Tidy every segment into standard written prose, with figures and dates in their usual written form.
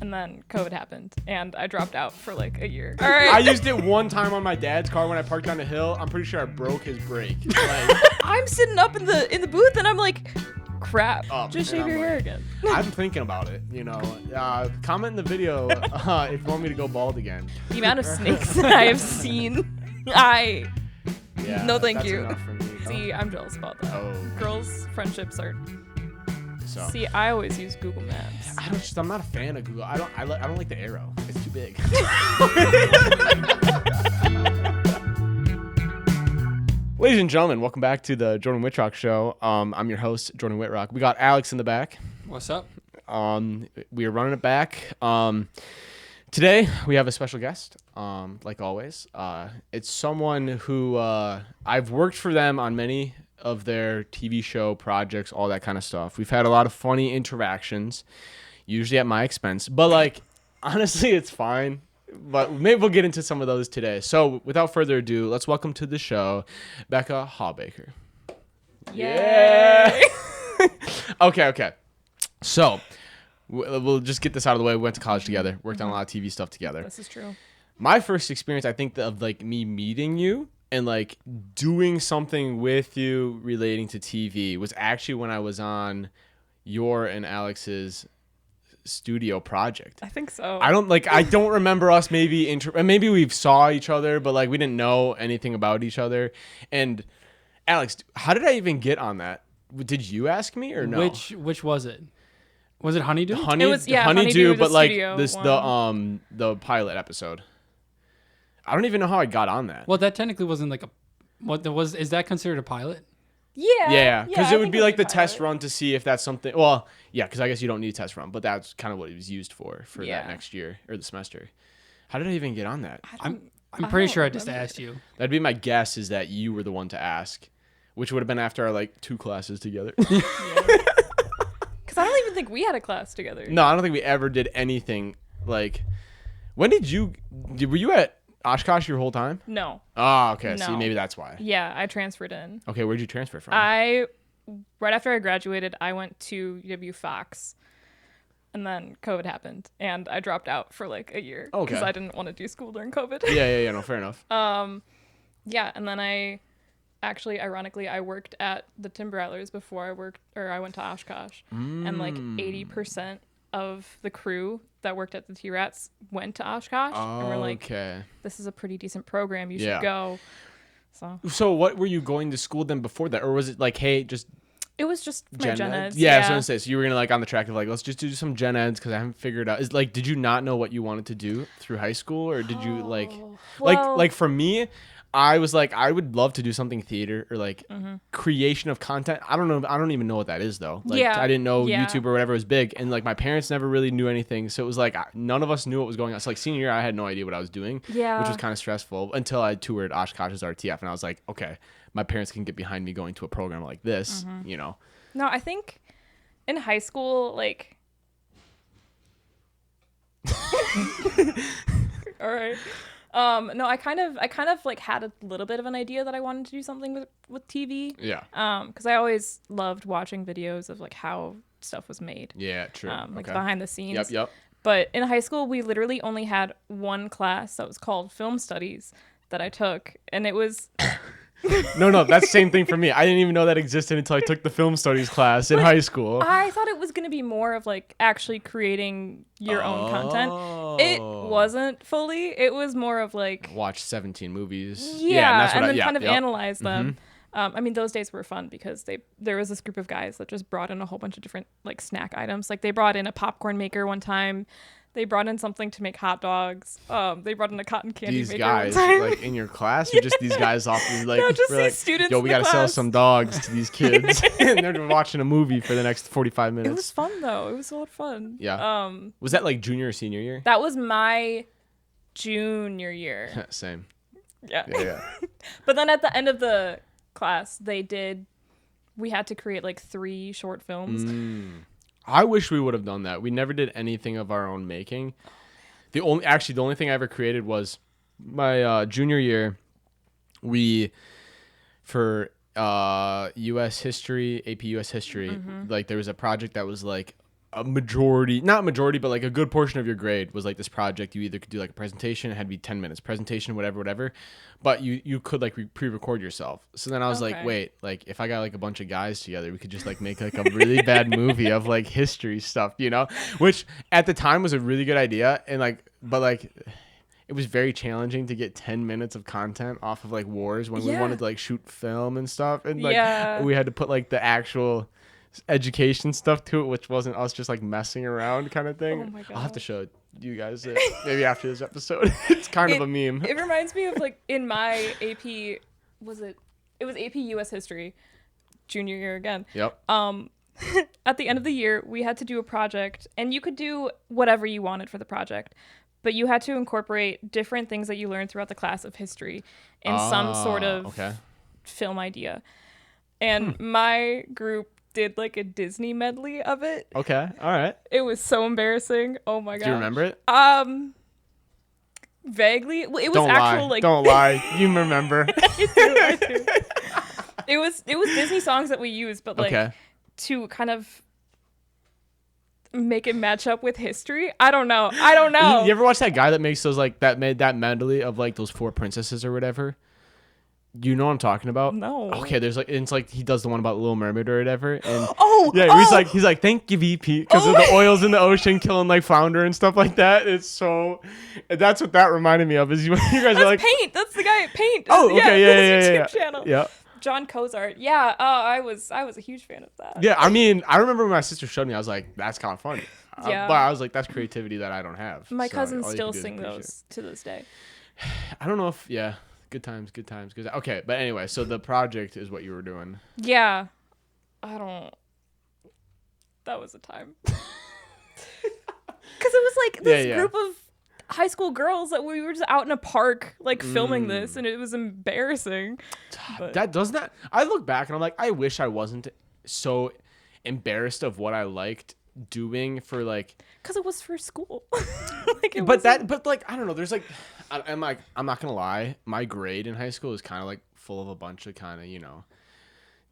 And then COVID happened, and I dropped out for like a year. All right. I used it one time on my dad's car when I parked on the hill. I'm pretty sure I broke his brake. Like, I'm sitting up in the booth, and I'm like, crap. Just shave your hair again. I'm thinking about it. Comment in the video if you want me to go bald again. The amount of snakes that I have seen, no, thank that's you. enough for me. See, I'm jealous about that. Oh. Girls' friendships are. So. See, I always use Google Maps. I'm not a fan of Google. I don't like the arrow. It's too big. Ladies and gentlemen, welcome back to the Jordan Whitrock Show. I'm your host, Jordan Whitrock. We got Alex in the back. What's up? We are running it back. Today we have a special guest. Like always, it's someone who I've worked for them on many of their TV show projects, all that kind of stuff. We've had a lot of funny interactions, usually at my expense, but like honestly it's fine, but maybe we'll get into some of those today. So without further ado, let's welcome to the show Becca Hawbaker. Yay! Okay, so we'll just get this out of the way. We went to college together, worked on a lot of TV stuff together. This is true. My first experience, I think, of like me meeting you and like doing something with you relating to TV was actually when I was on your and Alex's studio project. I think so. I don't remember us maybe we saw each other, but like we didn't know anything about each other. And Alex, how did I even get on that? Did you ask me or no? Which was it? Was it Honeydew? It was, yeah, Honeydew, but like this the pilot episode. I don't even know how I got on that. Well, that technically wasn't like is that considered a pilot? Yeah, because it would be like the pilot. test run to see if that's something. Well, yeah, because I guess you don't need a test run, but that's kind of what it was used for that next year or the semester. How did I even get on that? I'm pretty sure I just asked you. That'd be my guess, is that you were the one to ask, which would have been after our like 2 classes together. Because I don't even think we had a class together. No, I don't think we ever did anything. Like, when were you at Oshkosh your whole time? No. Oh, okay. No. See, maybe that's why. Yeah, I transferred in. Okay, where'd you transfer from? Right after I graduated, I went to UW Fox, and then COVID happened, and I dropped out for like a year because I didn't want to do school during COVID. Yeah. No, fair enough. Yeah, and then ironically, I worked at the Timber Rattlers before I went to Oshkosh, and like 80% of the crew that worked at the T-Rats went to Oshkosh, and we're like, this is a pretty decent program, you should go. So what were you going to school then before that, or was it like, hey, just it was just my gen eds? Yeah, I was gonna say, so you were gonna like on the track of like, let's just do some gen eds because I haven't figured out. Is like, did you not know what you wanted to do through high school, or did you like for me, I was like, I would love to do something theater or like creation of content. I don't know. I don't even know what that is though. Like, I didn't know YouTube or whatever was big. And like my parents never really knew anything. So it was like, none of us knew what was going on. So like senior year, I had no idea what I was doing, which was kind of stressful until I toured Oshkosh's RTF. And I was like, okay, my parents can get behind me going to a program like this, you know? No, I think in high school, like, all right. No, I kind of like had a little bit of an idea that I wanted to do something with TV. Yeah. Because I always loved watching videos of like how stuff was made. Yeah, true. Like behind the scenes. Yep. But in high school, we literally only had one class that was called film studies that I took, and it was. No, that's the same thing for me. I didn't even know that existed until I took the film studies class in high school. I thought it was going to be more of like actually creating your own content. It wasn't fully. It was more of like watch 17 movies. Yeah, and then kind of analyze them. I mean, those days were fun because there was this group of guys that just brought in a whole bunch of different like snack items. Like they brought in a popcorn maker one time. They brought in something to make hot dogs. They brought in a cotton candy maker. These guys, one time. like in your class, or just these guys off like, no, just we're these like, students. yo, we gotta sell some dogs to these kids, and they're watching a movie for the next 45 minutes. It was fun though. It was a lot of fun. Yeah. Was that like junior or senior year? That was my junior year. Same. Yeah. But then at the end of the class, we had to create like 3 short films. I wish we would have done that. We never did anything of our own making. The only thing I ever created was my junior year. For U.S. history, AP U.S. history, like there was a project that was like a not majority, but like a good portion of your grade was like this project. You either could do like a presentation, it had to be 10 minutes, presentation, whatever. But you could like pre-record yourself. So then I was like, wait, like if I got like a bunch of guys together, we could just like make like a really bad movie of like history stuff, you know, which at the time was a really good idea. And like, but like, it was very challenging to get 10 minutes of content off of like wars when we wanted to like shoot film and stuff. And like we had to put like the actual education stuff to it, which wasn't us just like messing around kind of thing. Oh my God. I'll have to show you guys it maybe after this episode. It's kind of a meme. It reminds me of like in my AP, it was AP US history, junior year again. Yep. At the end of the year, we had to do a project, and you could do whatever you wanted for the project, but you had to incorporate different things that you learned throughout the class of history in some sort of film idea. And my group did like a Disney medley of it. Okay. All right. It was so embarrassing. Oh my God. Do you remember it? Vaguely. It was Don't actual lie. like Don't lie. You remember. I do. It was Disney songs that we used, but like to kind of make it match up with history. I don't know. You ever watch that guy that makes those like that made that medley of like those 4 princesses or whatever? You know what I'm talking about? No. Okay, there's like it's like he does the one about Little Mermaid or whatever, and he's like thank you VP because of the oils in the ocean killing like flounder and stuff like that. It's so that's what that reminded me of. Is you guys are like Paint. That's the guy at Paint. Oh, okay, yeah. YouTube channel. Yeah. John Cozart. Yeah. I was a huge fan of that. Yeah, I mean, I remember when my sister showed me, I was like, that's kind of funny. Yeah. But I was like, that's creativity that I don't have. My So cousins all you still can do is sing appreciate those to this day. I don't know if good times. Okay, but anyway, so the project is what you were doing. Yeah. That was a time. Because it was like this group of high school girls that we were just out in a park like filming this, and it was embarrassing. But I look back and I'm like, I wish I wasn't so embarrassed of what I liked doing for like because it was for school. but I don't know, there's like I'm not gonna lie, my grade in high school is kind of like full of a bunch of kind of, you know,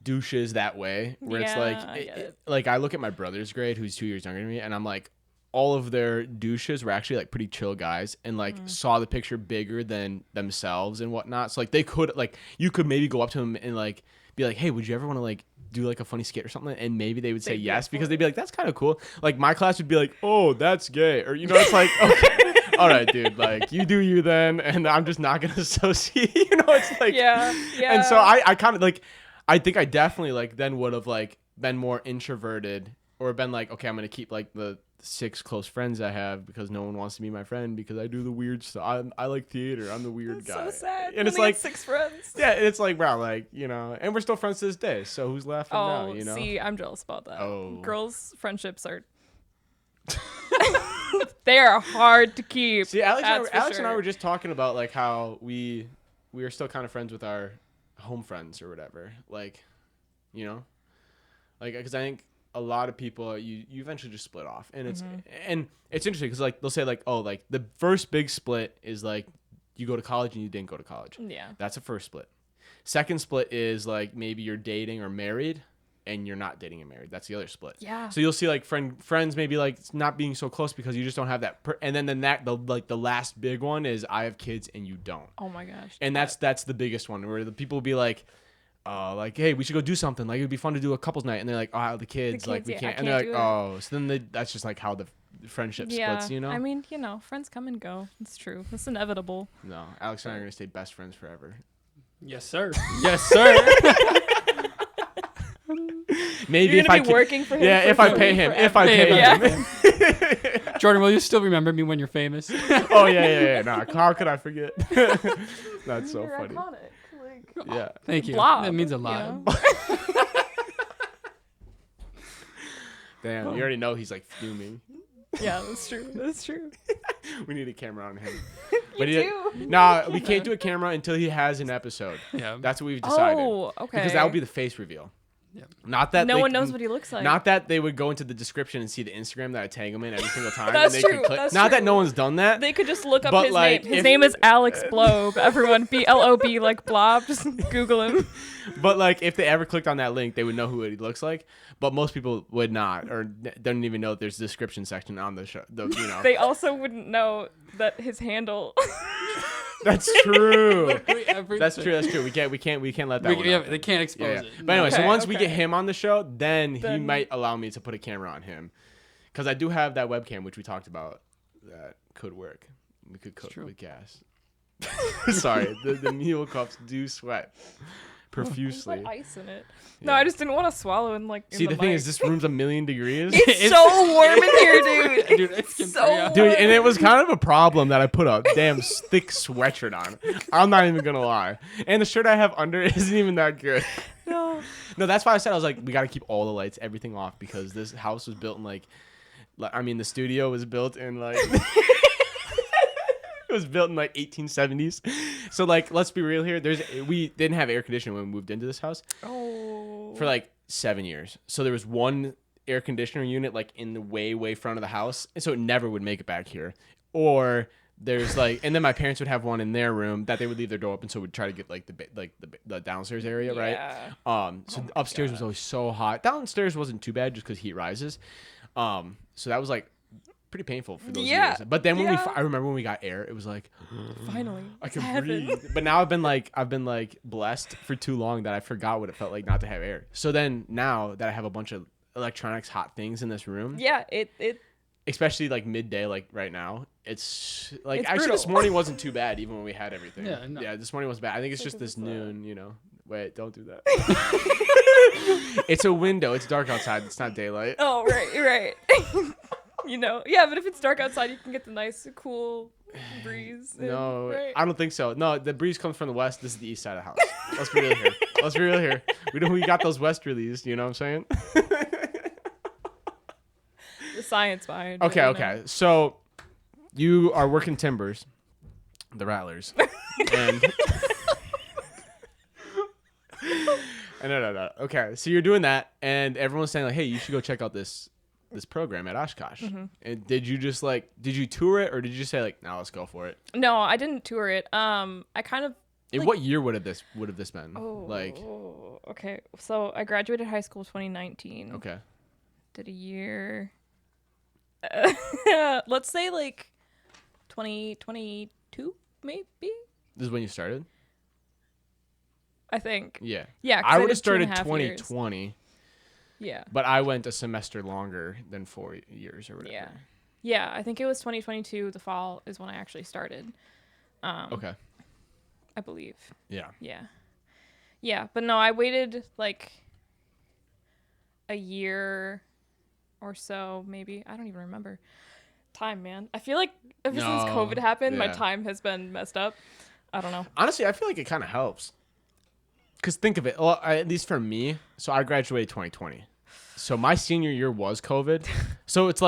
douches that way where it's like like I look at my brother's grade who's 2 years younger than me, and I'm like, all of their douches were actually like pretty chill guys and like saw the picture bigger than themselves and whatnot. So like they could like, you could maybe go up to them and like be like, hey, would you ever want to like do like a funny skit or something? And maybe they would say yes because they'd be like, that's kind of cool. Like my class would be like, oh, that's gay. Or, you know, it's like, okay, all right, dude, like you do you then. And I'm just not going to associate, you know, it's like, yeah. And so I kind of like, I think I definitely like then would have like been more introverted or been like, okay, I'm going to keep like the 6 close friends I have because no one wants to be my friend because I do the weird stuff. I like theater. I'm the weird guy. So sad. And it's like 6 friends. Yeah, it's like, bro, like, you know, and we're still friends to this day. So who's laughing now? You know. See, I'm jealous about that. Oh. Girls' friendships are they are hard to keep. See, Alex and I were just talking about like how we are still kind of friends with our home friends or whatever. Like, you know, like because I think a lot of people you eventually just split off, and it's interesting because like they'll say like, oh, like the first big split is like you go to college and you didn't go to college. Yeah, that's a first split. Second split is like maybe you're dating or married and you're not dating and married. That's the other split. Yeah. So you'll see like friends maybe like not being so close because you just don't have that. And then the last big one is I have kids and you don't. Oh my gosh. And that's the biggest one where the people will be like, like, hey, we should go do something. Like, it'd be fun to do a couples night. And they're like, oh, the kids like, we can't. And they're like, oh, so then that's just like how the friendship splits, you know? I mean, you know, friends come and go. It's true. It's inevitable. No, Alex and I are going to stay best friends forever. Yes, sir. Yes, sir. Maybe if I be working for him. Yeah, if I pay him. If I pay him. Jordan, will you still remember me when you're famous? Oh, yeah. Nah, how could I forget? That's so funny. Iconic. Like, yeah. Thank you. Blob, that means a lot. You know? Damn, you already know he's like fuming. Yeah, that's true. That's true. We need a camera on him. But Nah, we can't do a camera until he has an episode. Yeah. That's what we've decided. Oh, okay. Because that will be the face reveal. Not that no one knows what he looks like. Not that they would go into the description and see the Instagram that I tag him in every single time. That's and they true. Could click. That's not true. that no one's done that. They could just look up But, his like, name. His if- name is Alex Blob. Everyone, BLOB, like Blob. Just Google him. But like, if they ever clicked on that link, they would know who he looks like. But most people would not, or don't even know that there's a description section on the show. They also wouldn't know that his handle. That's true. Everything. That's true. That's true. We can't let that one out. They can't expose it. But anyway, so Okay, once we okay. get him on the show, then he Then- might allow me to put a camera on him, because I do have that webcam which we talked about that could work. We could cook with gas. Sorry, the mule cups do sweat profusely. Put ice in it. No, I just didn't want to swallow in like. See, in the thing mic. is, this room's 1,000,000 degrees. It's so warm in here, dude. Dude, it's So warm. Dude, and it was kind of a problem that I put a damn thick sweatshirt on. I'm not even gonna lie. And the shirt I have under isn't even that good. No. No, that's why I said I was like, we gotta keep all the lights, everything off, because this house was built in the studio was built in like it was built in like 1870s. So like, let's be real here. We didn't have air conditioning when we moved into this house Oh. for like 7 years. So there was one air conditioner unit like in the way front of the house, and so it never would make it back here. Or there's like, and then my parents would have one in their room that they would leave their door open, so we'd try to get like the downstairs area, Yeah. right? So upstairs was always so hot. Downstairs wasn't too bad just because heat rises. So that was like pretty painful for those years. But then when I remember when we got air, it was like Finally. I It's can heaven. breathe. But now I've been like blessed for too long that I forgot what it felt like not to have air. So then now that I have a bunch of electronics, hot things in this room, Yeah, it especially like midday, like right now, it's like It's actually this brutal. morning wasn't too bad even when we had everything. Yeah, no. Yeah, this morning was bad. I think it's just Because this it's, noon, Wait, don't do that. It's a window. It's dark outside. It's not daylight. Oh, right. Yeah, but if it's dark outside, you can get the nice, cool breeze. in, No, right? I don't think so. No, the breeze comes from the west. This is the east side of the house. Let's be real here. We got those westerlies. You know what I'm saying? The science behind it. Okay. So you are working timbers, the Rattlers, and no. Okay, so you're doing that, and everyone's saying like, "Hey, you should go check out this program at Oshkosh." Mm-hmm. And did you tour it, or did you just say like, "Now let's go for it"? No, I didn't tour it. I kind of. In what year would have this been? Okay. So I graduated high school 2019. Okay. Did a year. Let's say like 2022, maybe. This is when you started? I think. Yeah. Yeah, 'cause I would have did 2.5 started years. 2020, Yeah. but I went a semester longer than 4 years or whatever. Yeah. Yeah, I think it was 2022. The fall is when I actually started. Okay. I believe. Yeah. Yeah, but no, I waited like a year or so, maybe. I don't even remember. Time, man. I feel like ever since No, COVID happened, my yeah. time has been messed up. I don't know. Honestly, I feel like it kind of helps. Because think of it, well, at least for me, so I graduated 2020. So my senior year was COVID. So it's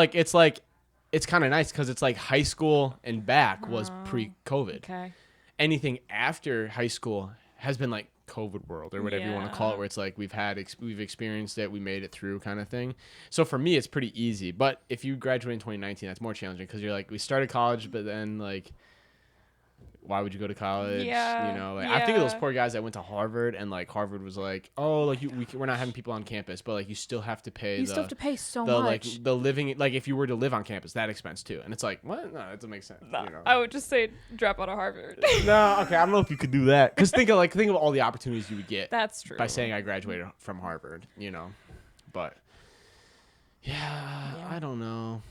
kind of nice because it's like high school and back was pre-COVID. Okay. Anything after high school has been like COVID world or whatever you want to call it, where it's like we've experienced it, we made it through kind of thing. So for me, it's pretty easy. But if you graduate in 2019, that's more challenging because you're like, we started college, but then like, why would you go to college? Yeah, I think of those yeah. poor guys that went to Harvard, and like Harvard was like, oh, like we're not having people on campus, but like you still have to pay. You still have to pay so the much. like the living, like if you were to live on campus, that expense too. And it's like, what? No, that doesn't make sense. Nah, I would just say drop out of Harvard. No, okay, I don't know if you could do that. Because think of all the opportunities you would get That's true. by saying I graduated from Harvard, But yeah, I don't know.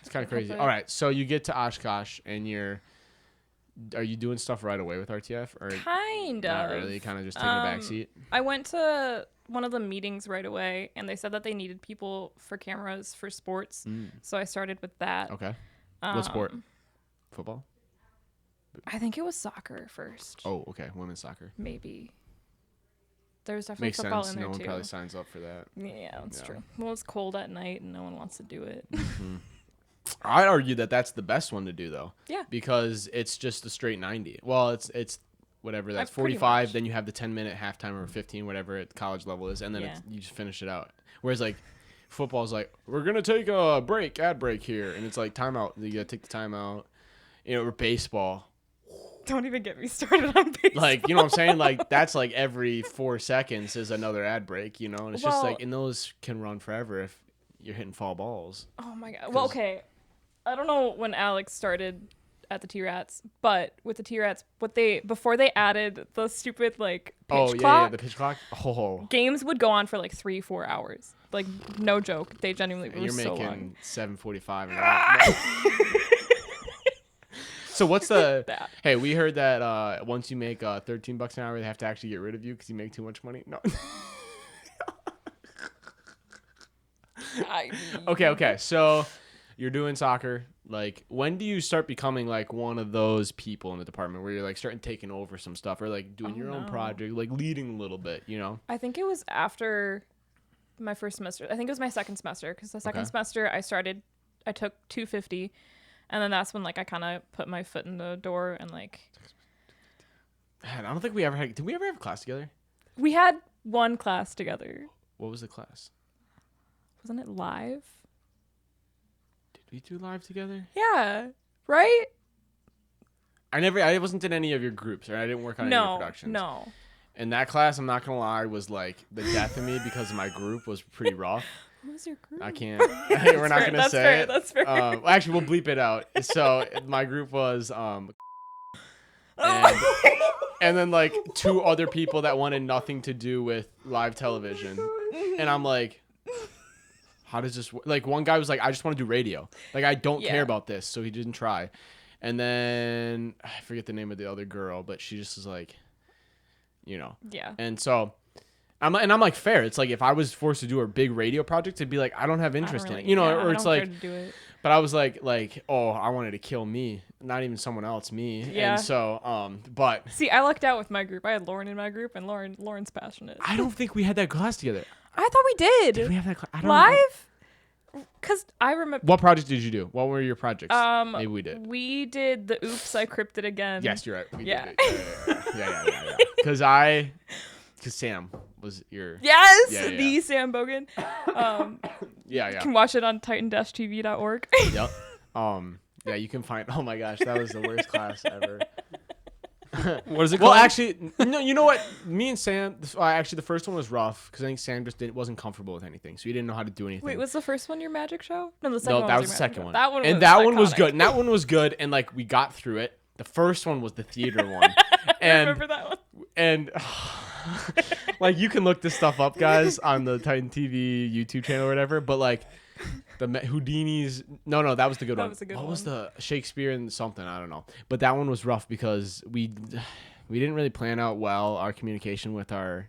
It's kind of crazy. All right, so you get to Oshkosh and are you doing stuff right away with RTF or Kind of. not really? Kind of just taking a back seat. I went to one of the meetings right away, and they said that they needed people for cameras for sports. So I started with that. Okay. What sport? Football? I think it was soccer first. Oh, okay. Women's soccer. Maybe. There's definitely Makes football sense. in there No one too. probably signs up for that. Yeah, that's Yeah. true. Well, it's cold at night, and no one wants to do it. I'd argue that that's the best one to do though. Yeah. Because it's just a straight 90. Well, it's whatever that's pretty 45, much. then you have the 10-minute halftime or 15, whatever at college level is, and then you just finish it out. Whereas like football's like, we're gonna take a ad break here, and it's like timeout. You gotta take the timeout. Or baseball. Don't even get me started on baseball. Like, you know what I'm saying? Like, that's like every 4 seconds is another ad break, and it's just like, and those can run forever if you're hitting foul balls. Oh my god. Well, okay. I don't know when Alex started at the T-Rats, but with the T-Rats, before they added the stupid like pitch clock, the pitch clock. Oh, games would go on for like 3-4 hours. Like, no joke. They genuinely were so long. You're making 7:45. So what's the? Hey, we heard that once you make $13 an hour, they have to actually get rid of you because you make too much money. No. Okay. So you're doing soccer. Like, when do you start becoming like one of those people in the department where you're like starting taking over some stuff or like doing your own project, like leading a little bit? I think it was after my first semester. I think it was my second semester because the second semester I took 250. And then that's when, like, I kind of put my foot in the door and, like... Man, I don't think we ever had... Did we ever have a class together? We had one class together. What was the class? Wasn't it live? Did we do live together? Yeah. Right? I wasn't in any of your groups, or I didn't work on any of your productions. No. And that class, I'm not going to lie, was, like, the death of me because my group was pretty rough. What was your group? I can't. We're not going to say it. That's fair. Actually, we'll bleep it out. So my group was and then like 2 other people that wanted nothing to do with live television. And I'm like, how does this work? Like, one guy was like, I just want to do radio. Like, I don't care about this. So he didn't try. And then I forget the name of the other girl, but she just was like, Yeah. And so... I'm like, fair. It's like if I was forced to do a big radio project, it'd be like, I don't have interest in it, or it's like, but I was like, oh, I wanted to kill me, not even someone else, me. Yeah. And so, but see, I lucked out with my group. I had Lauren in my group, and Lauren's passionate. I don't think we had that class together. I thought we did. Did we have that class? Live? Because I remember. What project did you do? What were your projects? Maybe we did. We did the Oops, I Cryptid Again. Yes, you're right. We did it. Yeah. Because Sam was your... Yes! The Sam Bogan. Yeah. You can watch it on titan-tv.org. Yep. Yeah, you can find... Oh my gosh, that was the worst class ever. What is it called? Well, actually, no, you know what? Me and Sam... Actually, the first one was rough because I think Sam just wasn't comfortable with anything, so he didn't know how to do anything. Wait, was the first one your magic show? No, the second one that was the your second show. one. That one and was that iconic. one was good. And that one was good, and like we got through it. The first one was the theater one. And, I remember that one. And... like, you can look this stuff up, guys, on the Titan TV YouTube channel or whatever, but like the Houdini's that was the good one. What was the Shakespeare and something? I don't know, but that one was rough because we didn't really plan out well our communication with our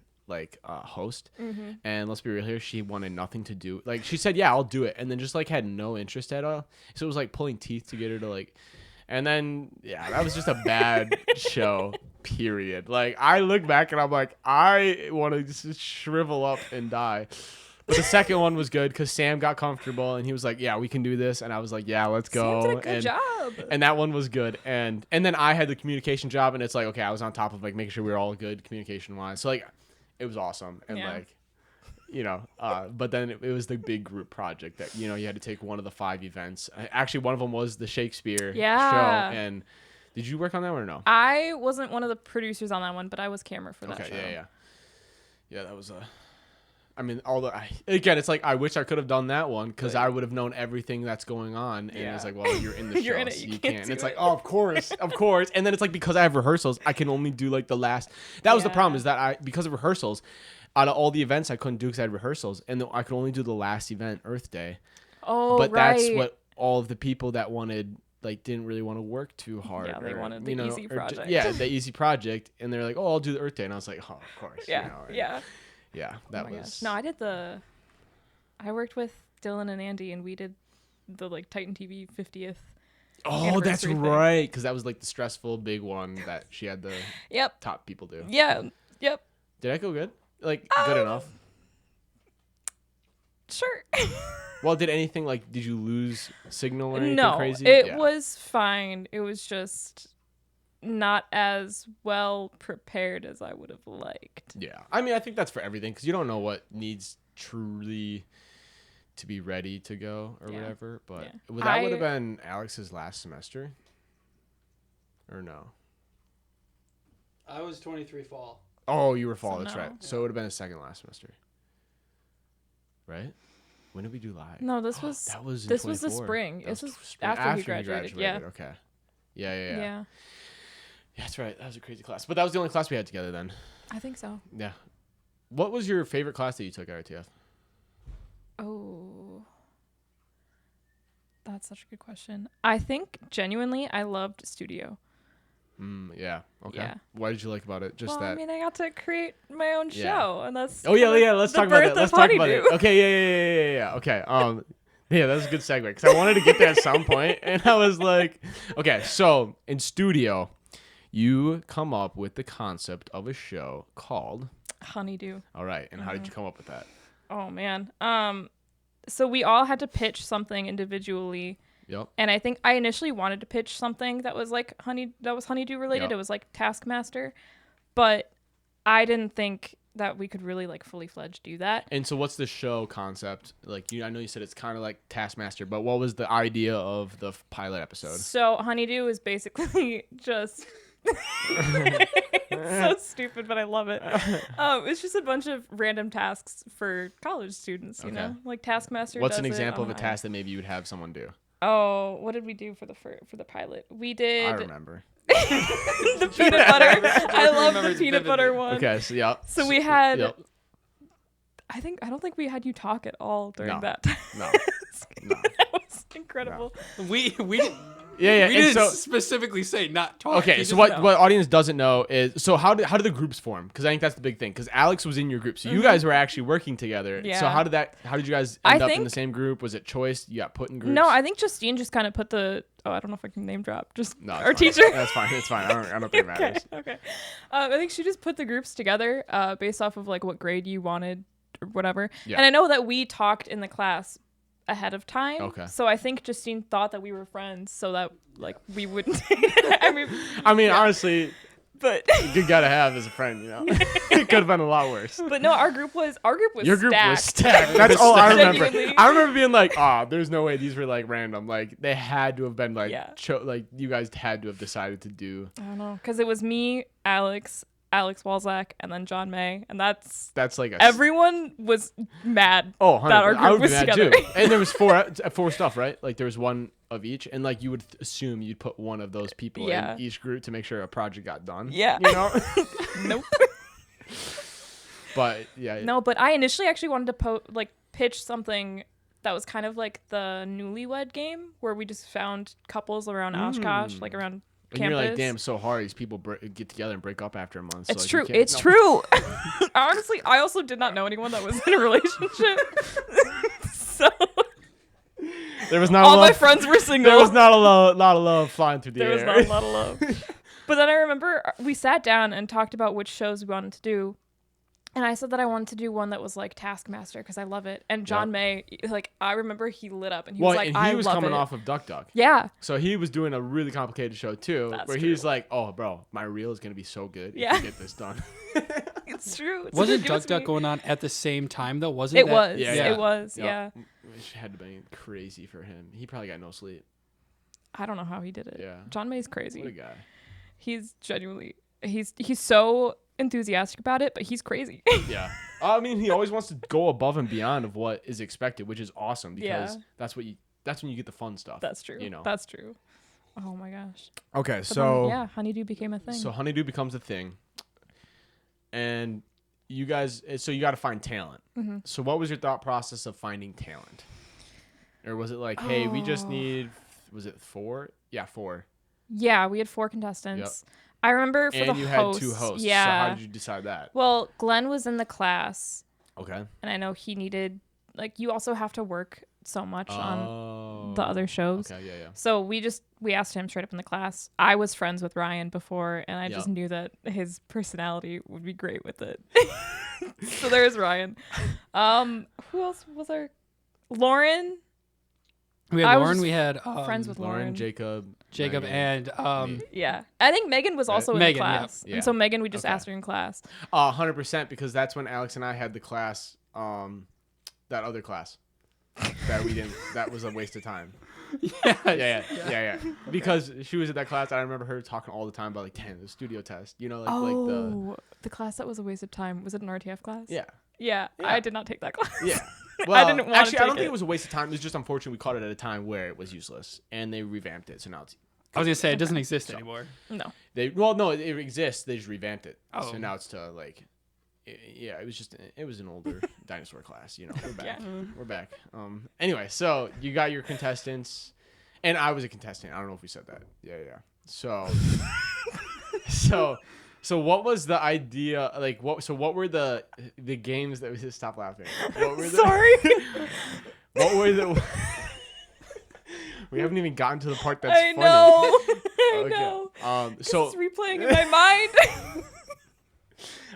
host. And let's be real here, she wanted nothing to do, like, she said, yeah, I'll do it, and then just like had no interest at all. So it was like pulling teeth to get her to like, and then that was just a bad show. Period. Like, I look back and I'm like, I want to just shrivel up and die. But the second one was good because Sam got comfortable and he was like, yeah, we can do this. And I was like, yeah, let's go. Sam did a good job. And that one was good. And then I had the communication job, and it's like, okay, I was on top of like making sure we were all good communication wise. So like, it was awesome. And but then it was the big group project that, you had to take one of the 5 events. Actually, one of them was the Shakespeare show. And did you work on that one or no? I wasn't one of the producers on that one, but I was camera for that show. Yeah, that was again, it's like, I wish I could have done that one because I would have known everything that's going on. And it's like, well, you're in the show, in it, so you can't. And it's like, oh, of course. And then it's like, because I have rehearsals, I can only do like the last. That was the problem, is that because of rehearsals, out of all the events I couldn't do because I had rehearsals, and I could only do the last event, Earth Day. Oh, but that's what all of the people that wanted, like, didn't really want to work too hard. Yeah, they wanted the easy project. The easy project. And they're like, oh, I'll do the Earth Day. And I was like, oh, of course. Yeah, that was... Gosh. No, I worked with Dylan and Andy, and we did the, like, Titan TV 50th. Oh, that's right. Because that was, like, the stressful big one that she had the top people do. Yeah, yep. Did that go good? Like, good enough? Sure. Well, did you lose signal or anything crazy? No, it was fine. It was just not as well prepared as I would have liked. Yeah. I mean, I think that's for everything because you don't know what needs truly to be ready to go or whatever. But that would have been Alex's last semester, or no? I was 23 fall. Oh, you were fall. So that's no. right. So it would have been his second last semester, right? When did we do live? No, this was that was in this was the 24. spring. That This was was spring. after he he graduated. Yeah. Okay. Yeah. Yeah. That's right. That was a crazy class. But that was the only class we had together then. I think so. Yeah. What was your favorite class that you took at RTF? Oh. That's such a good question. I think genuinely I loved studio. Yeah. Okay. Yeah. What did you like about it? Just that. I mean, I got to create my own Yeah. show, and that's. Oh yeah. Let's talk about that. Let's talk about it. Honeydew. Okay. Yeah. Okay. Yeah, that's a good segue because I wanted to get there at some point, and I was like, okay. So in studio, you come up with the concept of a show called Honeydew. All right. And how did you come up with that? Oh man. So we all had to pitch something individually. Yep. And I think I initially wanted to pitch something that was like honeydew related. Yep. It was like Taskmaster, but I didn't think that we could really like fully fledged do that. And so what's the show concept? Like I know you said it's kind of like Taskmaster, but what was the idea of the pilot episode? So Honeydew is basically just it's so stupid, but I love it. It's just a bunch of random tasks for college students, you know, like Taskmaster. What's an does it example of a on task that maybe you would have someone do? Oh, what did we do for the pilot? We did. I remember. The peanut butter. I love the peanut butter one. Okay, so yeah. So we had. I don't think we had you talk at all during that task. No. That was incredible. We didn't. Yeah. We didn't specifically say not talk. Okay, so what audience doesn't know is how do the groups form? Because I think that's the big thing. Because Alex was in your group, so you guys were actually working together. Yeah. So how did you guys end up in the same group? Was it choice? You got put in groups? No, I think Justine just kind of put the. Oh, I don't know if I can name drop. Just no, our fine. teacher. That's fine. It's fine. I don't think it matters. Okay. I think she just put the groups together based off of like what grade you wanted or whatever. Yeah. And I know that we talked in the class ahead of time. Okay. So I think Justine thought that we were friends, so that like we wouldn't. I mean, honestly, but you gotta have as a friend, you know. It could have been a lot worse. But no, our group was your group stacked. was stacked. That's all I remember. Genuinely. I remember being like, there's no way these were like random. Like they had to have been like, like you guys had to have decided to do. I don't know, because it was me, Alex Walzak, and then John May, and that's like everyone was mad. Oh, that our I group would was be mad together. too. And there was four stuff, right? Like there was one of each, and like you would assume you'd put one of those people in each group to make sure a project got done. Yeah, you know. Nope. But yeah. No, but I initially actually wanted to pitch something that was kind of like the Newlywed Game, where we just found couples around Oshkosh, like around and campus. you're like, damn, so hard. These people get together and break up after a month. It's so, true. Like, it's true. Honestly, I also did not know anyone that was in a relationship. So there was not all my friends were single. There was not a lot of love flying through the air. There was not a lot of love. But then I remember we sat down and talked about which shows we wanted to do. And I said that I wanted to do one that was like Taskmaster because I love it. And John May, like, I remember he lit up and he was like, and I he was love coming it. off of Duck Duck. Yeah. So he was doing a really complicated show too, where true. he's like, "Oh, bro, my reel is gonna be so good if you get this done." It's true. Wasn't Duck Duck going on at the same time though? Wasn't it? Was. Yeah. It was. Yep. Yeah. Which had to be crazy for him. He probably got no sleep. I don't know how he did it. Yeah. John May's crazy. What a guy. He's genuinely he's so enthusiastic about it, but he's crazy. Yeah. I mean, he always wants to go above and beyond of what is expected, which is awesome because that's when you get the fun stuff. That's true. You know. That's true. Oh my gosh. Okay, But so then, Honeydew became a thing. So Honeydew becomes a thing. And you guys so you got to find talent. Mm-hmm. So what was your thought process of finding talent? Or was it like, hey, we just need was it 4? Yeah, 4. Yeah, we had 4 contestants. Yep. I remember for the host. And you had 2 hosts. Yeah. So how did you decide that? Well, Glenn was in the class. Okay. And I know he needed, like, you also have to work so much on the other shows. Okay, yeah. So we asked him straight up in the class. I was friends with Ryan before, and I just knew that his personality would be great with it. So there's Ryan. Who else was there? Lauren. We had I was Lauren. just We had friends with Lauren. Jacob, Jacob, Megan, and me. Yeah, I think Megan was also in Megan, the yeah. class, Yeah. and so Megan, we just Okay. asked her in class. 100% because that's when Alex and I had the class, that other class that we didn't. That was a waste of time. Yes. Yeah. Because she was at that class. I remember her talking all the time about like, damn, the studio test. You know, like the class that was a waste of time. Was it an RTF class? yeah. Yeah, I did not take that class. Yeah. Well, didn't want actually, to I don't take think it was a waste of time. It was just unfortunate we caught it at a time where it was useless, and they revamped it. So now it's. I was gonna say it doesn't exist anymore. No. No, it exists. They just revamped it. Oh. So now it's to like, yeah, it was an older dinosaur class. You know, we're back. Yeah. We're back. Anyway, so you got your contestants, and I was a contestant. I don't know if we said that. Yeah. So, so what was the idea? Like, what were the games that we just stop laughing? What were the, Sorry. What were the? We haven't even gotten to the part that's I funny. know. I Okay. know. So It's replaying in my mind.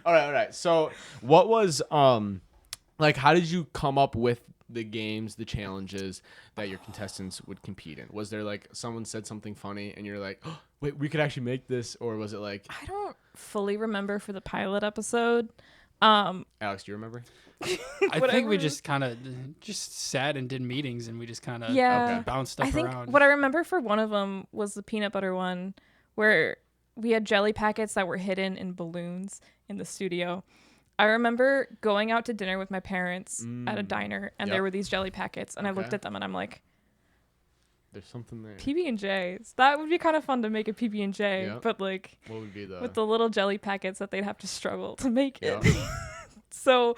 all right. So what was like? How did you come up with the games, the challenges that your contestants would compete in? Was there like someone said something funny and you're like, oh, wait, we could actually make this, or was it like? I don't fully remember for the pilot episode. Alex, do you remember? I think we just kind of just sat and did meetings, and we just kind of Yeah. bounced stuff I think around. what I remember for one of them was the peanut butter one, where we had jelly packets that were hidden in balloons in the studio. I remember going out to dinner with my parents at a diner, and there were these jelly packets, and I looked at them, and I'm like, There's something there. PB&Js. That would be kind of fun to make a PB&J, Yep. but like What would be the? with the little jelly packets that they'd have to struggle to make it. Yeah. So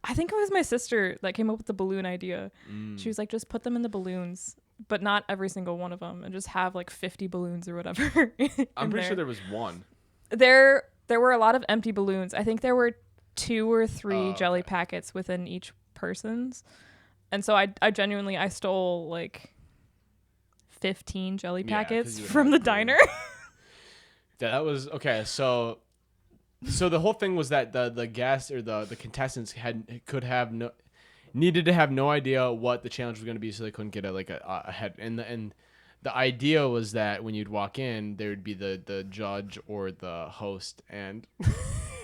I think it was my sister that came up with the balloon idea. Mm. She was like, just put them in the balloons, but not every single one of them, and just have like 50 balloons or whatever. I'm pretty sure there was one. There were a lot of empty balloons. I think there were 2 or 3 jelly packets within each person's. And so I genuinely stole like 15 jelly Yeah, 'cause packets you would from have the to- diner. That was okay. So the whole thing was that the guests or the contestants needed to have no idea what the challenge was going to be, so they couldn't get a head. And the idea was that when you'd walk in, there would be the judge or the host, and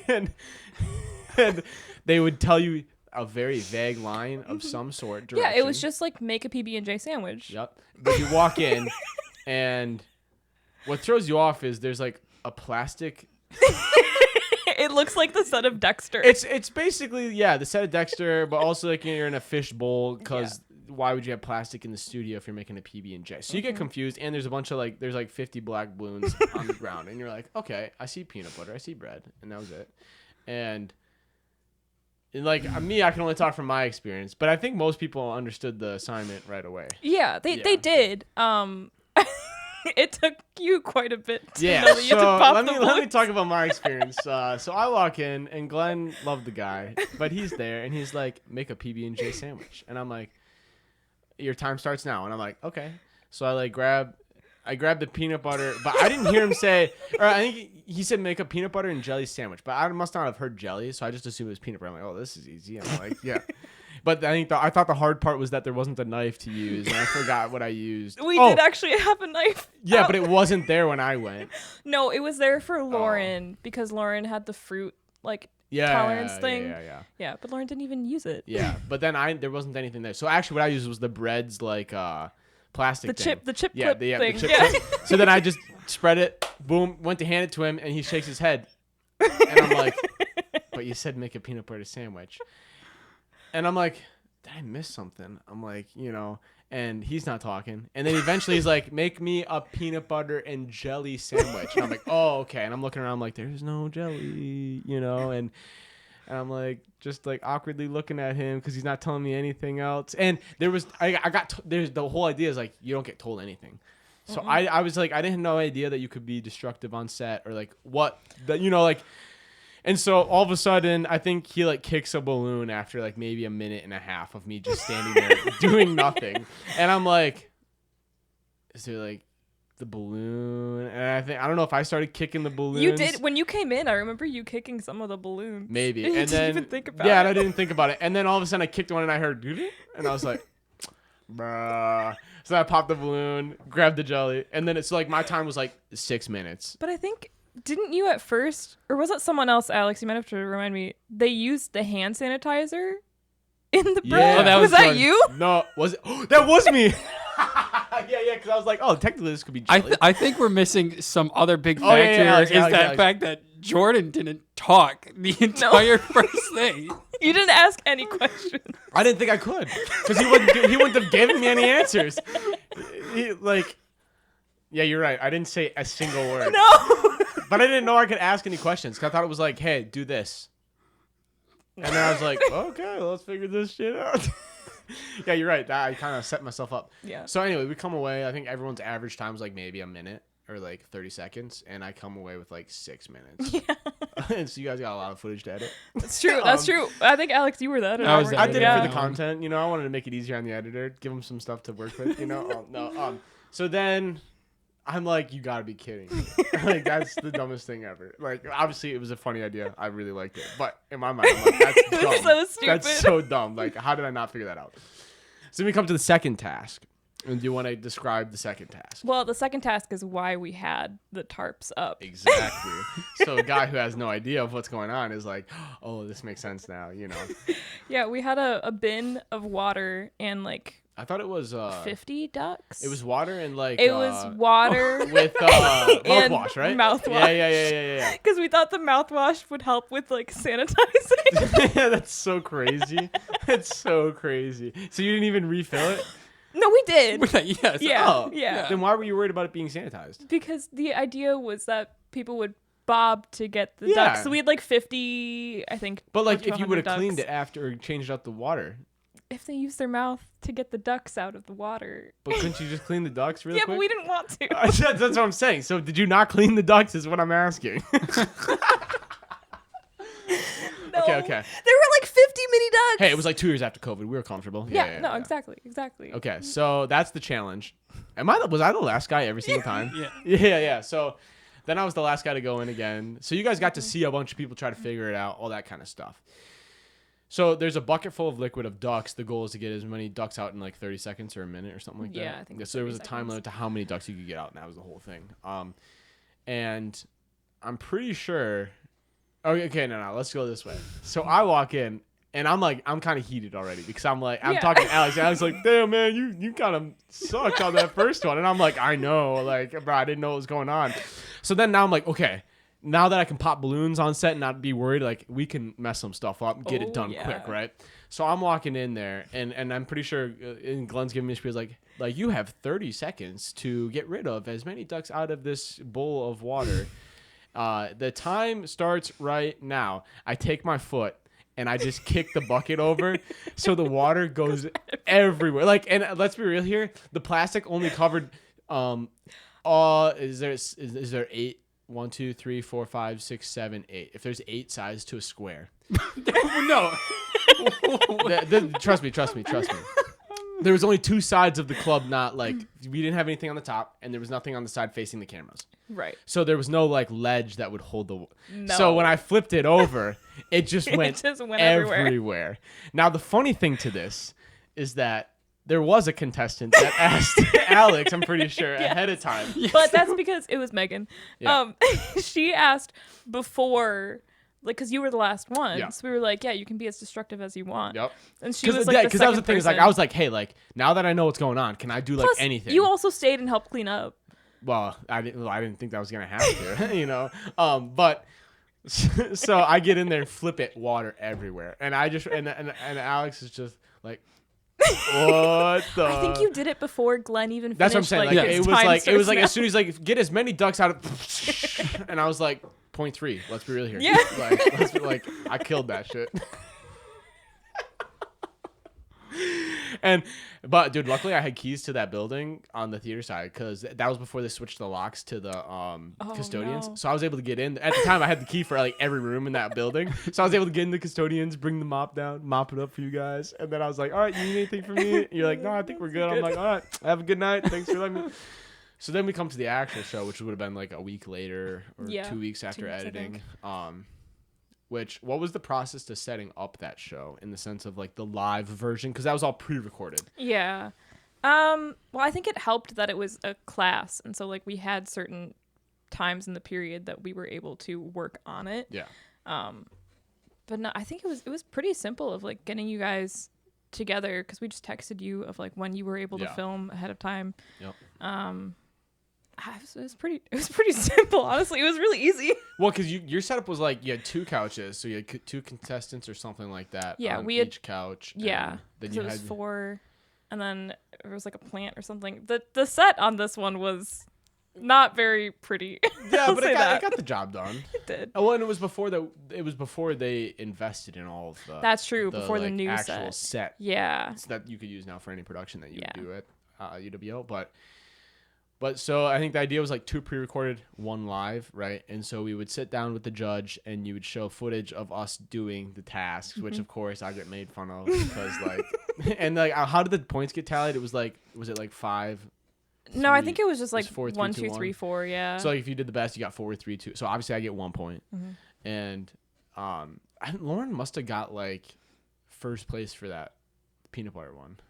and they would tell you a very vague line of some sort. Direction. Yeah, it was just like make a PB&J sandwich. Yep. But you walk in, and what throws you off is there's like a plastic. It looks like the set of Dexter. It's basically the set of Dexter, but also like you're in a fish bowl because why would you have plastic in the studio if you're making a PB&J? So you get confused, and there's a bunch of there's 50 black balloons on the ground, and you're like, okay, I see peanut butter, I see bread, and that was it. And like me, I can only talk from my experience, but I think most people understood the assignment right away. Yeah, they did. It took you quite a bit to know that you so had to pop let the me balloons. talk about my experience. So I walk in, and Glenn loved the guy, but he's there, and he's like, make a PB&J sandwich, and I'm like, your time starts now, and I'm like, okay. So I grab the peanut butter, but I didn't hear him say, or I think he said make a peanut butter and jelly sandwich, but I must not have heard jelly, so I just assumed it was peanut butter. I'm like, oh, this is easy. I'm like, yeah. But I thought the hard part was that there wasn't a knife to use, and I forgot what I used. We did actually have a knife. Yeah, out. but it wasn't there when I went. No, it was there for Lauren because Lauren had the fruit tolerance thing. Yeah, but Lauren didn't even use it. Yeah, but then there wasn't anything there. So actually, what I used was the bread's plastic thing. The chip Yeah, clip the thing. chip Yeah. clip. So then I just spread it, boom, went to hand it to him, and he shakes his head, and I'm like, "But you said make a peanut butter sandwich," and I'm like, "Did I miss something?" I'm like, and he's not talking, and then eventually he's like, "Make me a peanut butter and jelly sandwich," and I'm like, "Oh, okay," and I'm looking around like, "There's no jelly," and I'm like just awkwardly looking at him because he's not telling me anything else. And there's the whole idea is you don't get told anything. So I was like, I didn't have no idea that you could be destructive on set or what that and so all of a sudden I think he kicks a balloon after maybe a minute and a half of me just standing there doing nothing. And I'm like, is there the balloon? And I don't know if I started kicking the balloons. You did when you came in. I remember you kicking some of the balloons. Maybe. And And you then didn't even think about it. and I didn't think about it. And then all of a sudden I kicked one and I heard, and I was like, bruh. So I popped the balloon, grabbed the jelly, and then it's like my time was like 6 minutes. But I think, didn't you at first, or was it someone else, Alex? You might have to remind me. They used the hand sanitizer in the bread. Yeah. Oh, was that Jordan. you? No, was it? Oh, that was me. Yeah, because I was like, oh, technically this could be jelly. I think we're missing some other big Oh, yeah, factor. yeah, Alex, is Alex, that Alex. fact that Jordan didn't talk the entire first thing. You didn't ask any questions. I didn't think I could because he wouldn't have given me any answers. Yeah, you're right. I didn't say a single word. No. But I didn't know I could ask any questions because I thought it was like, hey, do this. And then I was like, okay, let's figure this shit out. Yeah, you're right. I kind of set myself up. Yeah. So anyway, we come away. I think everyone's average time was like maybe a minute or like 30 seconds. And I come away with like 6 minutes. Yeah. And so you guys got a lot of footage to edit. That's true. That's true. I think, Alex, you were that. I was I did it yeah. for the content. I wanted to make it easier on the editor. Give him some stuff to work with, So then I'm like, you gotta be kidding. Like, that's the dumbest thing ever. Like, obviously, it was a funny idea. I really liked it. But in my mind, I'm like, that's dumb. so stupid. That's so dumb. Like, how did I not figure that out? So then we come to the second task. And do you want to describe the second task? Well, the second task is why we had the tarps up. Exactly. So a guy who has no idea of what's going on is like, oh, this makes sense now, Yeah, we had a bin of water and like I thought it was 50 ducks. it was water and like It was water with and mouthwash, right? Mouthwash. Yeah. Because we thought the mouthwash would help with like sanitizing. Yeah, that's so crazy. That's so crazy. So you didn't even refill it? No, we did. Yes. Yeah. Oh, Yeah. Then why were you worried about it being sanitized? Because the idea was that people would bob to get the Yeah. ducks. So we had like 50, I think. But like, or if you would have 200 cleaned ducks. it after or changed out the water, If they use their mouth to get the ducks out of the water. but couldn't you just clean the ducks really Yeah, quick? but we didn't want to. That's what I'm saying. So did you not clean the ducks? Is what I'm asking. No. Okay. There were like 50 mini ducks. Hey, it was like 2 years after COVID. We were comfortable. Yeah, exactly. Okay, so that's the challenge. Was I the last guy every single time? Yeah. Yeah. So then I was the last guy to go in again. So you guys got to see a bunch of people try to figure it out, all that kind of stuff. So there's a bucket full of liquid of ducks. The goal is to get as many ducks out in like 30 seconds or a minute or something like that. Yeah, I think so there was a 30 time limit to how many ducks you could get out, and that was the whole thing. And I'm pretty sure. Okay, no. Let's go this way. So I walk in. And I'm kind of heated already because I'm talking to Alex. And Alex is like, damn, man, you kind of sucked on that first one. And I'm like, I know. Like, bro, I didn't know what was going on. So then now I'm like, okay, now that I can pop balloons on set and not be worried, like, we can mess some stuff up and get it done quick, right? So I'm walking in there, and I'm pretty sure and Glenn's giving me a spiel like, you have 30 seconds to get rid of as many ducks out of this bowl of water. The time starts right now. I take my foot. And I just kick the bucket over, so the water goes everywhere. Like, and let's be real here, the plastic only covered. Is there 8? 1, 2, 3, 4, 5, 6, 7, 8. If there's 8 sides to a square, No. Trust me. There was only 2 sides of the club, not like we didn't have anything on the top, and there was nothing on the side facing the cameras. Right. So there was no like ledge that would hold the. No. So when I flipped it over, it just went, everywhere. everywhere. Now the funny thing to this is that there was a contestant that asked Alex, I'm pretty sure, ahead of time. But that's because it was Megan. Yeah. She asked before, like, because you were the last one. Yeah. So we were like, yeah, you can be as destructive as you want. Yep. And she was like, because that was the thing. Is like I was like, hey, like now that I know what's going on, can I do like Plus, anything? you also stayed and helped clean up. Well, I didn't think that was gonna have to, But so I get in there and flip it, water everywhere, and I just and Alex is just like, what the? I think you did it before Glenn even finished. That's what I'm saying. Like, his it was time like starts now. as soon as like get as many ducks out of, and I was like 0.3. Let's be real here. Yeah. Like I killed that shit. But dude, luckily I had keys to that building on the theater side because that was before they switched the locks to the custodians. no. So I was able to get in. At the time, I had the key for like every room in that building, so I was able to get in the custodians, bring the mop down, mop it up for you guys, and then I was like, "All right, you need anything from me?" You're like, "No, I think we're good." I'm like, "All right, have a good night. Thanks for letting me." So then we come to the actual show, which would have been like a week later or 2 weeks after 2 weeks, I editing. What was the process to setting up that show in the sense of like the live version? Because that was all pre-recorded. Yeah. Well, I think it helped that it was a class, and so like we had certain times in the period that we were able to work on it. Yeah. But no, I think it was pretty simple of like getting you guys together because we just texted you of like when you were able to film ahead of time. Yep. It was pretty simple, honestly. It was really easy. Well, because your setup was like you had 2 couches, so you had 2 contestants or something like that. Yeah, on we had each couch. Yeah, then it was 4, and then there was like a plant or something. The set on this one was not very pretty. Yeah, I'll but say it that. got the job done. It did. Oh, well, and it was before they invested in all of the. That's true. Before the like, new actual set. set. Yeah. That you could use now for any production that you would do at UWO, But so I think the idea was like 2 pre-recorded, 1 live, right? And so we would sit down with the judge and you would show footage of us doing the tasks, which of course I get made fun of because like, and like how did the points get tallied? It was like, was it like 5? No, I think it was just like 4, 3, 1, 2, 2, 1. 3, 4. Yeah. So like if you did the best, you got 4, 3, 2. So obviously I get 1 point. And Lauren must have got like first place for that peanut butter one.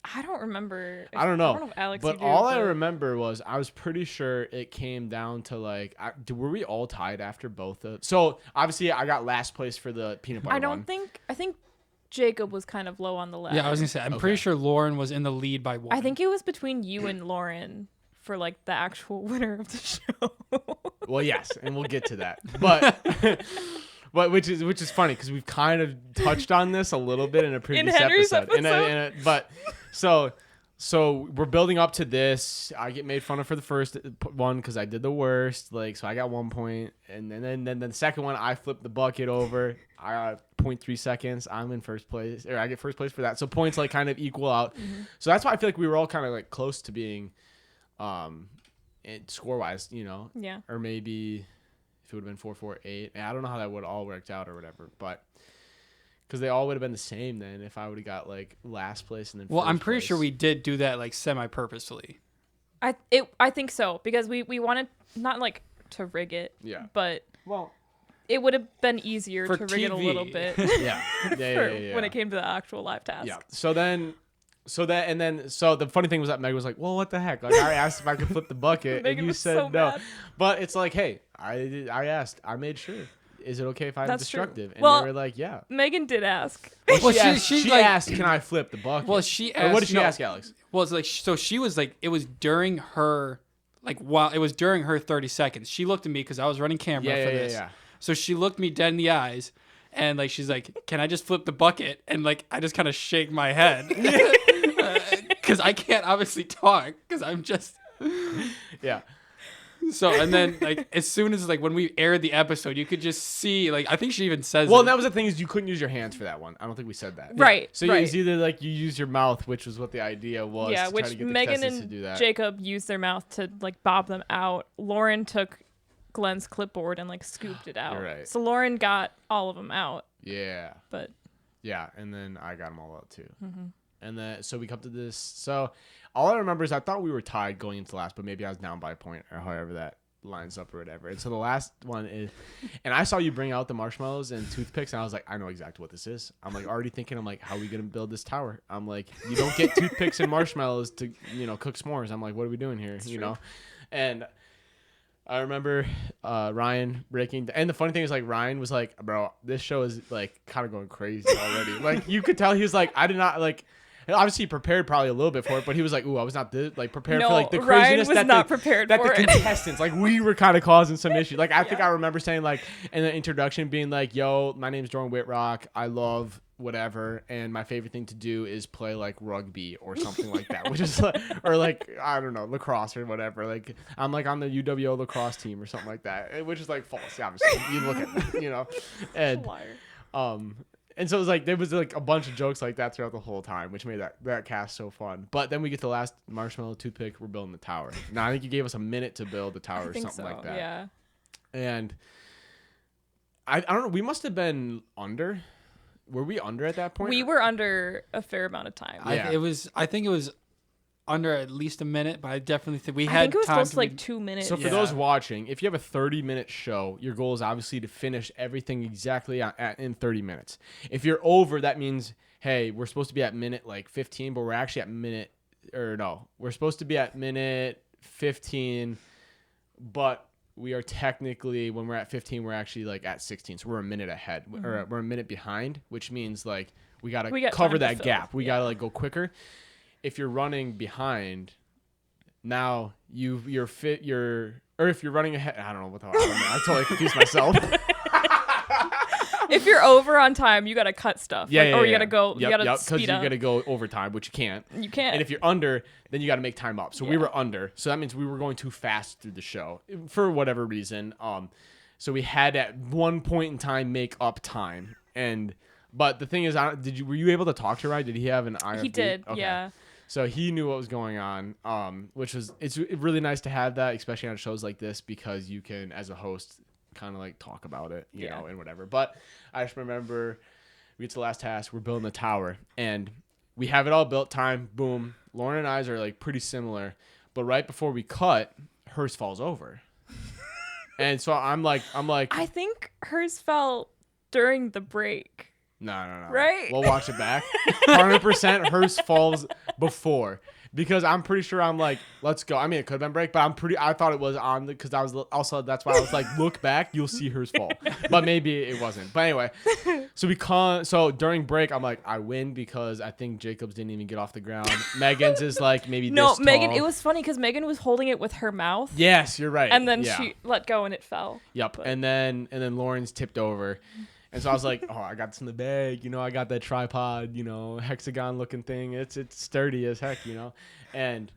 I don't remember. I don't know. I don't know if Alex. But all I remember was I was pretty sure it came down to like, were we all tied after both of? So obviously I got last place for the peanut butter one. I think Jacob was kind of low on the ladder. Yeah, I was gonna say I'm pretty sure Lauren was in the lead by 1. I think it was between you and Lauren for like the actual winner of the show. Well, yes, and we'll get to that. But which is funny because we've kind of touched on this a little bit in a previous episode. But so we're building up to this. I get made fun of for the first one because I did the worst. Like, so I got 1 point, and then the second one I flipped the bucket over. I got 0.3 seconds. I'm in first place, or I get first place for that. So points like kind of equal out. So that's why I feel like we were all kind of like close to being, score wise, you know. Yeah. Or maybe if it would have been 4-4-8. I don't know how that would all worked out or whatever, but. Because they all would have been the same then if I would have got like last place and then. Well, I'm pretty place. sure we did do that like semi-purposefully. I think so because we wanted not like to rig it. Yeah. But well, it would have been easier for to rig it a little bit. Yeah. When it came to the actual live task. Yeah. So the funny thing was that Meg was like, "Well, what the heck?" Like I asked if I could flip the bucket, and you said so no. mad. But it's like, hey, I asked, I made sure. Is it okay if I'm That's destructive? true. And Well, they were like, yeah. Megan did ask. Well, she asked, can I flip the bucket? Well, she asked. Or what did she ask, Alex? Well, it's like so she was like it was during her it was during her 30 seconds. She looked at me because I was running camera for this. Yeah. So she looked me dead in the eyes, and like she's like, "Can I just flip the bucket?" And like I just kind of shake my head because I can't obviously talk because I'm just Yeah. So and then like as soon as like when we aired the episode, you could just see like I think she even says. Well, it. that was the thing is you couldn't use your hands for that one. I don't think we said that. Right. So it was either like you use your mouth, which was what the idea was. Yeah, to which try to get the Megan contestants to do and that. Jacob used their mouth to like bob them out. Lauren took Glenn's clipboard and like scooped it out. You're right. So Lauren got all of them out. Yeah. But yeah, and then I got them all out too. And then so we come to this. So all I remember is I thought we were tied going into the last, but maybe I was down by a point or however that lines up or whatever. And so the last one is, and I saw you bring out the marshmallows and toothpicks, and I was like, I know exactly what this is. I'm like already thinking, I'm like, how are we gonna build this tower? I'm like, you don't get toothpicks and marshmallows to cook s'mores. I'm like, what are we doing here? That's you true. know, and. I remember Ryan breaking, and the funny thing is, like, Ryan was like, "Bro, this show is like kind of going crazy already." Like, you could tell he was like, "I did not like." Obviously, he prepared probably a little bit for it, but he was like, "Ooh, I was not prepared for like the craziness Ryan was not prepared that for the it. contestants like we were kind of causing some issues." Like, I think I remember saying like in the introduction, being like, "Yo, my name's Jordan Whitrock. I love." Whatever, and my favorite thing to do is play like rugby or something like that, which is like, or like I don't know, lacrosse or whatever. Like I'm like on the UWO lacrosse team or something like that, which is like false. Obviously, you look at me, and and so it was like there was like a bunch of jokes like that throughout the whole time, which made that cast so fun. But then we get to the last marshmallow toothpick. We're building the tower. Now I think you gave us a minute to build the tower or something like that. Yeah. And I don't know. We must have been under. Were we under at that point? We were under a fair amount of time. Yeah. I think it was under at least a minute, but I definitely think we had I think it was time close to like 2 minutes. So for those watching, if you have a 30-minute show, your goal is obviously to finish everything exactly in 30 minutes. If you're over, that means, hey, we're supposed to be at minute like 15, but we're actually at minute we're supposed to be at minute 15, but we are technically, when we're at 15, we're actually like at 16. So we're a minute ahead or we're a minute behind, which means like we got to cover that gap. We got to like go quicker. If you're running behind, now you're fit, or if you're running ahead, I don't know what the hell, I totally confused myself. If you're over on time, you got to cut stuff. Or you got to go, you got to speed up. Because you got to go overtime, which you can't. You can't. And if you're under, then you got to make time up. So we were under. So that means we were going too fast through the show for whatever reason. So we had at one point in time make up time. But the thing is, were you able to talk to Ryan? Did he have an IFB? He did, okay. yeah. So he knew what was going on, it's really nice to have that, especially on shows like this, because you can, as a host, kind of like talk about it, you know, and whatever. But I just remember we get to the last task, we're building the tower, and we have it all built, time, boom. Lauren and I's are like pretty similar, but right before we cut, hers falls over. And so I'm like, I think hers fell during the break. No. Right? We'll watch it back. 100% hers falls before. Because I'm pretty sure I'm like, let's go. I mean, it could have been break, but I thought it was on because I was also, that's why I was like, look back, you'll see hers fall. But maybe it wasn't. But anyway, so during break, I'm like, I win because I think Jacob's didn't even get off the ground. Megan's is like maybe this Megan, tall. it was funny because Megan was holding it with her mouth. Yes, you're right. And then she let go and it fell. Yep. But. And then Lauren's tipped over. And so I was like, oh, I got this in the bag. You know, I got that tripod, you know, hexagon looking thing. It's sturdy as heck, you know. And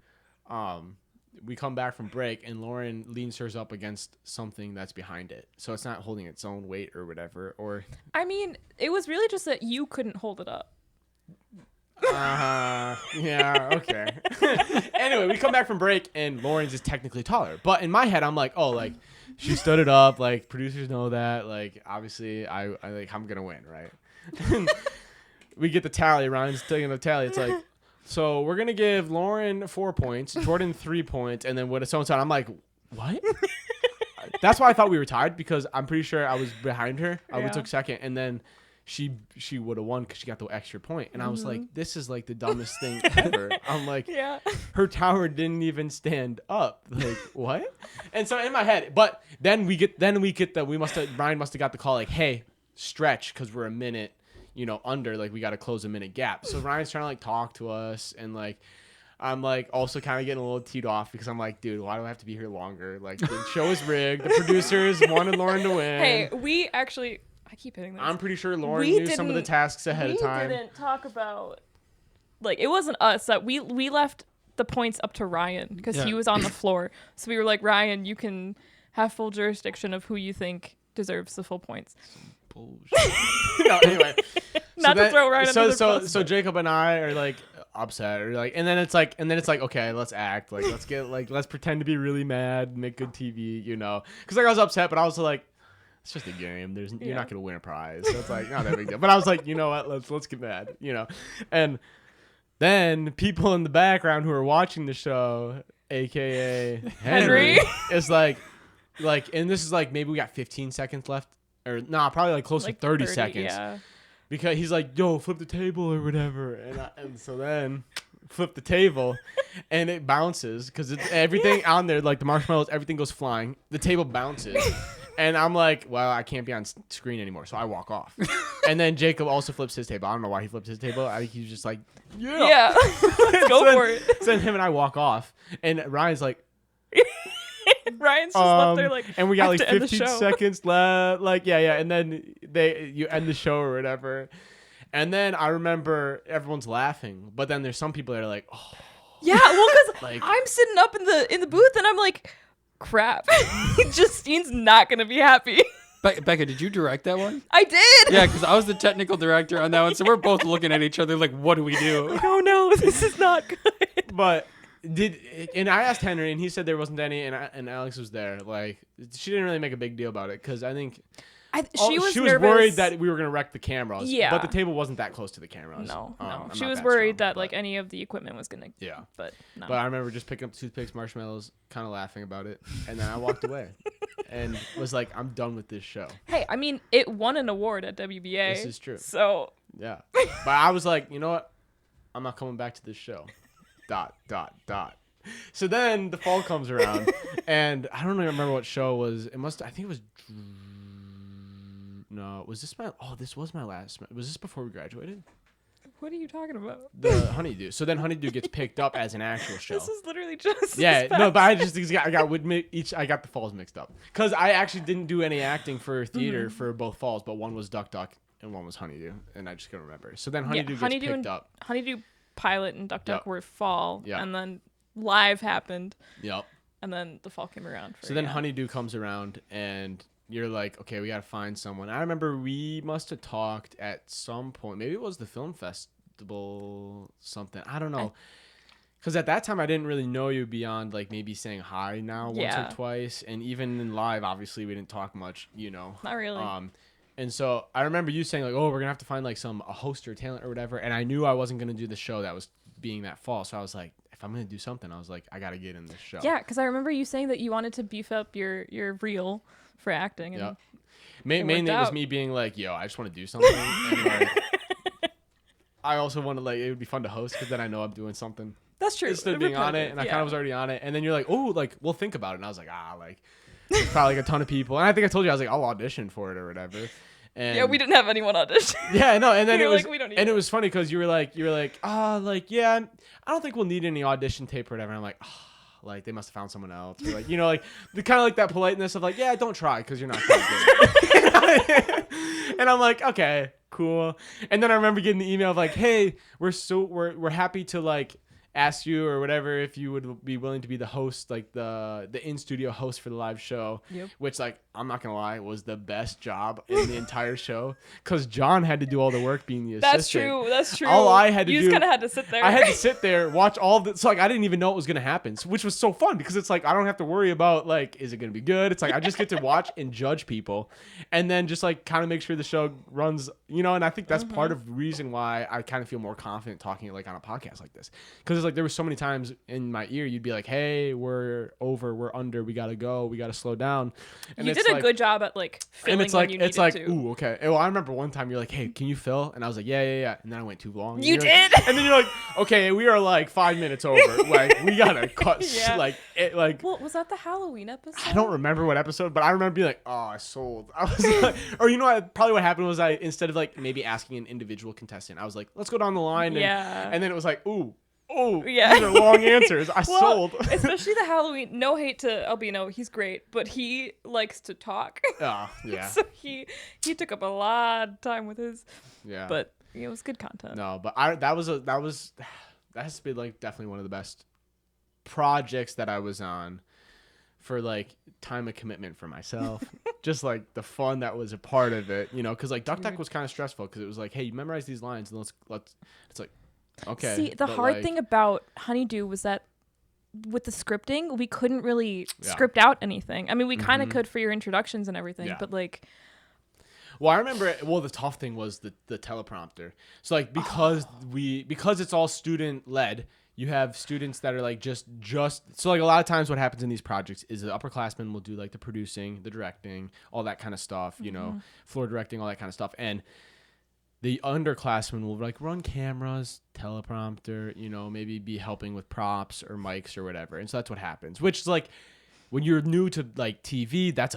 we come back from break and Lauren leans hers up against something that's behind it. So it's not holding its own weight or whatever. Or I mean, it was really just that you couldn't hold it up. Yeah, okay. Anyway, we come back from break and Lauren's is technically taller. But in my head, I'm like, oh, like, she stood it up. Like, producers know that. Like, obviously, I like, I'm going to win, right? We get the tally. Ryan's taking the tally. It's like, so we're going to give Lauren 4 points, Jordan 3 points, and then what so and so. I'm like, what? That's why I thought we were tied, because I'm pretty sure I was behind her. We took second, and then she would have won because she got the extra point. And I was like, this is like the dumbest thing ever. I'm like, her tower didn't even stand up. Like, what? And so in my head, but then we get that Ryan must have got the call like, hey, stretch, because we're a minute, you know, under, like we got to close a minute gap. So Ryan's trying to like talk to us, and like I'm like also kind of getting a little teed off because I'm like, dude, why do I have to be here longer? Like, the show is rigged. The producers wanted Lauren to win. Hey, we actually, I keep hitting this. I'm pretty sure Lauren knew some of the tasks ahead of time. We didn't talk about, like, it wasn't us that we left the points up to Ryan because he was on the floor. So we were like, Ryan, you can have full jurisdiction of who you think deserves the full points. Bullshit. No, anyway. Not to throw Ryan under the bus. So Jacob and I are like upset, or like, and then it's like, okay, let's act, like, let's pretend to be really mad, make good TV, you know, because like I was upset, but I was like, it's just a game. You're not gonna win a prize, so it's like not that big deal. But I was like, you know what? Let's get mad, you know. And then people in the background who are watching the show, aka Henry, is like, and this is like maybe we got 15 seconds left, or probably like close to 30 seconds. Yeah. Because he's like, yo, flip the table or whatever. And so then flip the table and it bounces because everything on there, like the marshmallows, everything goes flying. The table bounces. And I'm like, well, I can't be on screen anymore. So I walk off. And then Jacob also flips his table. I don't know why he flipped his table. I think he's just like, yeah. Let's go for it. So then him and I walk off. And Ryan's like, Ryan's just left there like, and we got like 15 seconds left, like and then you end the show or whatever, and then I remember everyone's laughing, but then there's some people that are like, oh yeah, well, because like, I'm sitting up in the booth and I'm like, crap, Justine's not gonna be happy. Becca, did you direct that one? I did. Yeah, because I was the technical director on that one, so we're both looking at each other like, what do we do? Like, oh no, this is not good. But and I asked Henry, and he said there wasn't any, and Alex was there. Like, she didn't really make a big deal about it because I think she was worried that we were gonna wreck the cameras. Yeah, but the table wasn't that close to the cameras. No. She was worried that like any of the equipment was gonna. Yeah, but no. But I remember just picking up toothpicks, marshmallows, kind of laughing about it, and then I walked away and was like, I'm done with this show. Hey, I mean, it won an award at WBA. This is true. So yeah, but I was like, you know what? I'm not coming back to this show. So then the fall comes around, and I don't even remember what show it was. I think it was. No, was this my? Oh, this was my last. Was this before we graduated? What are you talking about? The Honeydew. So then Honeydew gets picked up as an actual show. This is literally just. Yeah, no, but I got the falls mixed up because I actually didn't do any acting for theater for both falls, but one was Duck Duck and one was Honeydew, and I just couldn't remember. So then Honeydew gets picked up. Honeydew pilot and Duck Duck were fall, Yep. and then live happened. Yep. And then the fall came around. So then Honeydew comes around, and you're like, okay, we got to find someone. I remember we must have talked at some point. Maybe it was the film festival, something. I don't know. Because at that time, I didn't really know you beyond, like, maybe saying hi now once or twice. And even in live, obviously, we didn't talk much, you know. Not really. And so I remember you saying, like, oh, we're going to have to find, like, a host or talent or whatever. And I knew I wasn't going to do the show that was being that fall. So I was like, if I'm going to do something, I was like, I got to get in this show. Yeah, because I remember you saying that you wanted to beef up your reel for acting. And mainly it was me being like, yo, I just want to do something. And, like, I also wanted, like, it would be fun to host because then I know I'm doing something. That's true. Instead of being on it, and I kind of was already on it. And then you're like, oh, like, we'll think about it. And I was like, like, there's probably like a ton of people. And I think I told you, I was like, I'll audition for it or whatever. And yeah, we didn't have anyone audition. Yeah, no, and then it was, like, we don't need and it was funny because you were like, yeah, I don't think we'll need any audition tape or whatever. And I'm like, like they must have found someone else. Or like, you know, like the kind of like that politeness of like, yeah, don't try because you're not gonna get it. And I'm like, okay, cool. And then I remember getting the email of like, hey, we're happy to like ask you or whatever if you would be willing to be the host, like the in-studio host for the live show. Yep. Which, like, I'm not gonna lie, was the best job in the entire show because John had to do all the work being the assistant. That's true. All I had to do, you just kind of had to sit there. I had to sit there, watch all the. So like, I didn't even know what was gonna happen, which was so fun because it's like I don't have to worry about like, is it gonna be good? It's like I just get to watch and judge people, and then just like kind of make sure the show runs, you know. And I think that's part of the reason why I kind of feel more confident talking like on a podcast like this because it's like there was so many times in my ear you'd be like, hey, we're over, we're under, we gotta go, we gotta slow down. And you did a good job at like filling and it's like when you it's like to. Ooh, okay. Well, I remember one time you're like, hey, can you fill? And I was like, yeah. And then I went too long. You did. Like, and then you're like, okay, we are like 5 minutes over. Like we gotta cut. Yeah. Like. Well, was that the Halloween episode? I don't remember what episode, but I remember being like, oh, I sold. I was like, or you know what? Probably what happened was I instead of like maybe asking an individual contestant, I was like, let's go down the line. And then it was like, ooh. Oh, yeah. These are long answers. I sold. Especially the Halloween. No hate to Albino. He's great, but he likes to talk. Oh, yeah. So he took up a lot of time with his. Yeah. But it was good content. No, but that has to be like definitely one of the best projects that I was on for like time of commitment for myself. Just like the fun that was a part of it, you know, because like Duck Duck was kind of stressful because it was like, hey, you memorize these lines and let's. It's like. Okay. See, the hard thing about Honeydew was that with the scripting, we couldn't really script out anything. I mean, we kind of could for your introductions and everything, but like. Well, I remember. Well, the tough thing was the teleprompter. So like because it's all student led, you have students that are like just so like a lot of times what happens in these projects is the upperclassmen will do like the producing, the directing, all that kind of stuff. You know, floor directing, all that kind of stuff, and the underclassmen will like run cameras, teleprompter, you know, maybe be helping with props or mics or whatever. And so that's what happens, which is like when you're new to like TV, that's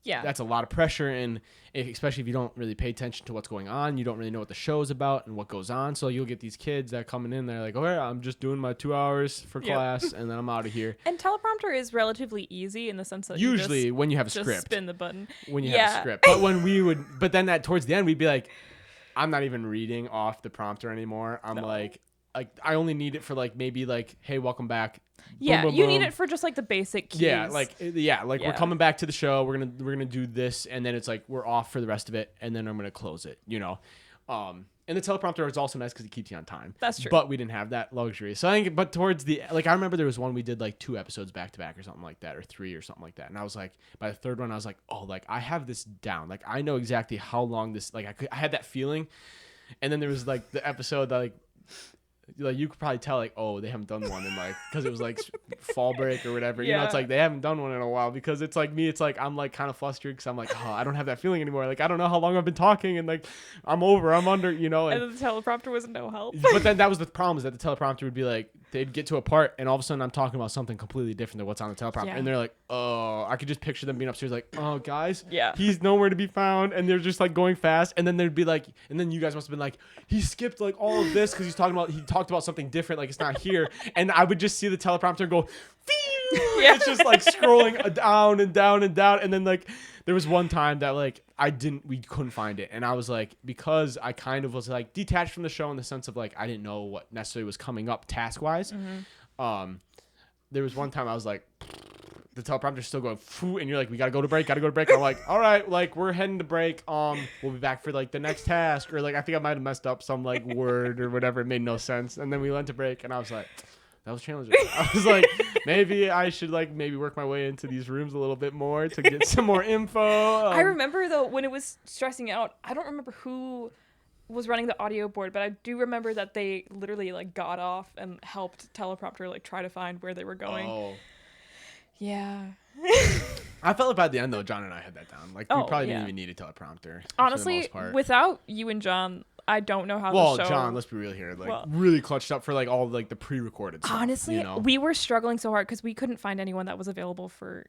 that's a lot of pressure. And especially if you don't really pay attention to what's going on, you don't really know what the show's about and what goes on. So you'll get these kids that coming in there like, oh, yeah, I'm just doing my 2 hours for class and then I'm out of here. And teleprompter is relatively easy in the sense that usually you when you have a just script, spin the button. When you have a script. But then towards the end, we'd be like, I'm not even reading off the prompter anymore. I'm like I only need it for like maybe like, hey, welcome back. Yeah, boom, boom, you boom. need it for just like the basic keys. Yeah, we're coming back to the show. We're gonna do this, and then it's like we're off for the rest of it, and then I'm gonna close it. You know, and the teleprompter is also nice because it keeps you on time. That's true. But we didn't have that luxury. So I think, but towards the I remember there was one we did like 2 episodes back to back or something like that, or 3 or something like that. And I was like, by the third one, I was like, oh, like I have this down. Like I know exactly how long this. Like I had that feeling. And then there was like the episode that like you could probably tell like, oh, they haven't done one in like because it was like fall break or whatever. You know, it's like they haven't done one in a while because it's like me. It's like I'm like kind of flustered because I'm like, oh, I don't have that feeling anymore. Like I don't know how long I've been talking and like I'm under, you know. And then the teleprompter was no help. But then that was the problem is that the teleprompter would be like they'd get to a part, and all of a sudden I'm talking about something completely different than what's on the teleprompter. Yeah. And they're like, oh, I could just picture them being upstairs like, oh, guys, Yeah. he's nowhere to be found. And they're just like going fast. And then they'd be like, and then you guys must have been like, he skipped like all of this because he talked about something different. Like it's not here. And I would just see the teleprompter go, Yeah. it's just like scrolling down and down and down. And then like there was one time that like we couldn't find it. And I was like, because I kind of was like detached from the show in the sense of like, I didn't know what necessarily was coming up task wise. Mm-hmm. There was one time I was like, the teleprompter's still going, and you're like, we gotta go to break. I'm like, all right, like we're heading to break. We'll be back for like the next task, or like I think I might have messed up some like word or whatever. It made no sense. And then we went to break, and I was like, that was challenging. I was like, maybe I should like maybe work my way into these rooms a little bit more to get some more info. I remember though when it was stressing out, I don't remember who was running the audio board, but I do remember that they literally like got off and helped teleprompter like try to find where they were going. Oh. Yeah. I felt like by the end though, John and I had that down. Like we probably didn't even need a teleprompter. Honestly, without you and John, I don't know how the show... John, let's be real here. Like really clutched up for like all like the pre-recorded stuff. Honestly, you know? we were struggling so hard because we couldn't find anyone that was available for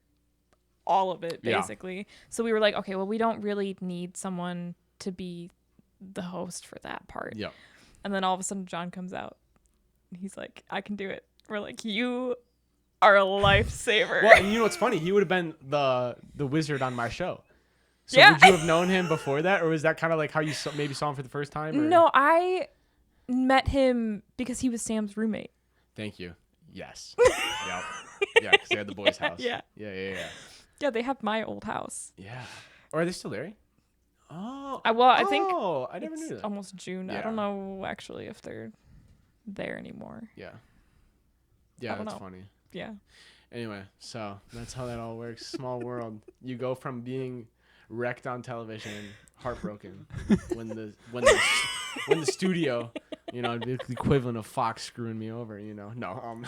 all of it, basically. Yeah. So we were like, okay, well, we don't really need someone to be the host for that part. Yeah. And then all of a sudden John comes out. He's like, I can do it. We're like, you are a lifesaver. Well, and you know what's funny? He would have been the wizard on my show. So yeah. Would you have known him before that? Or was that kind of like how you maybe saw him for the first time? Or? No, I met him because he was Sam's roommate. Thank you. Yes. Yep. Yeah, because they had the boys' house. Yeah. Yeah, they have my old house. Yeah. Or are they still there? Oh. I think I never knew that. Almost June. Yeah. I don't know actually if they're there anymore. Yeah. Yeah, that's funny. Yeah. Anyway, so that's how that all works. Small world. You go from being wrecked on television, heartbroken, when the studio, you know, the equivalent of Fox screwing me over, you know. No.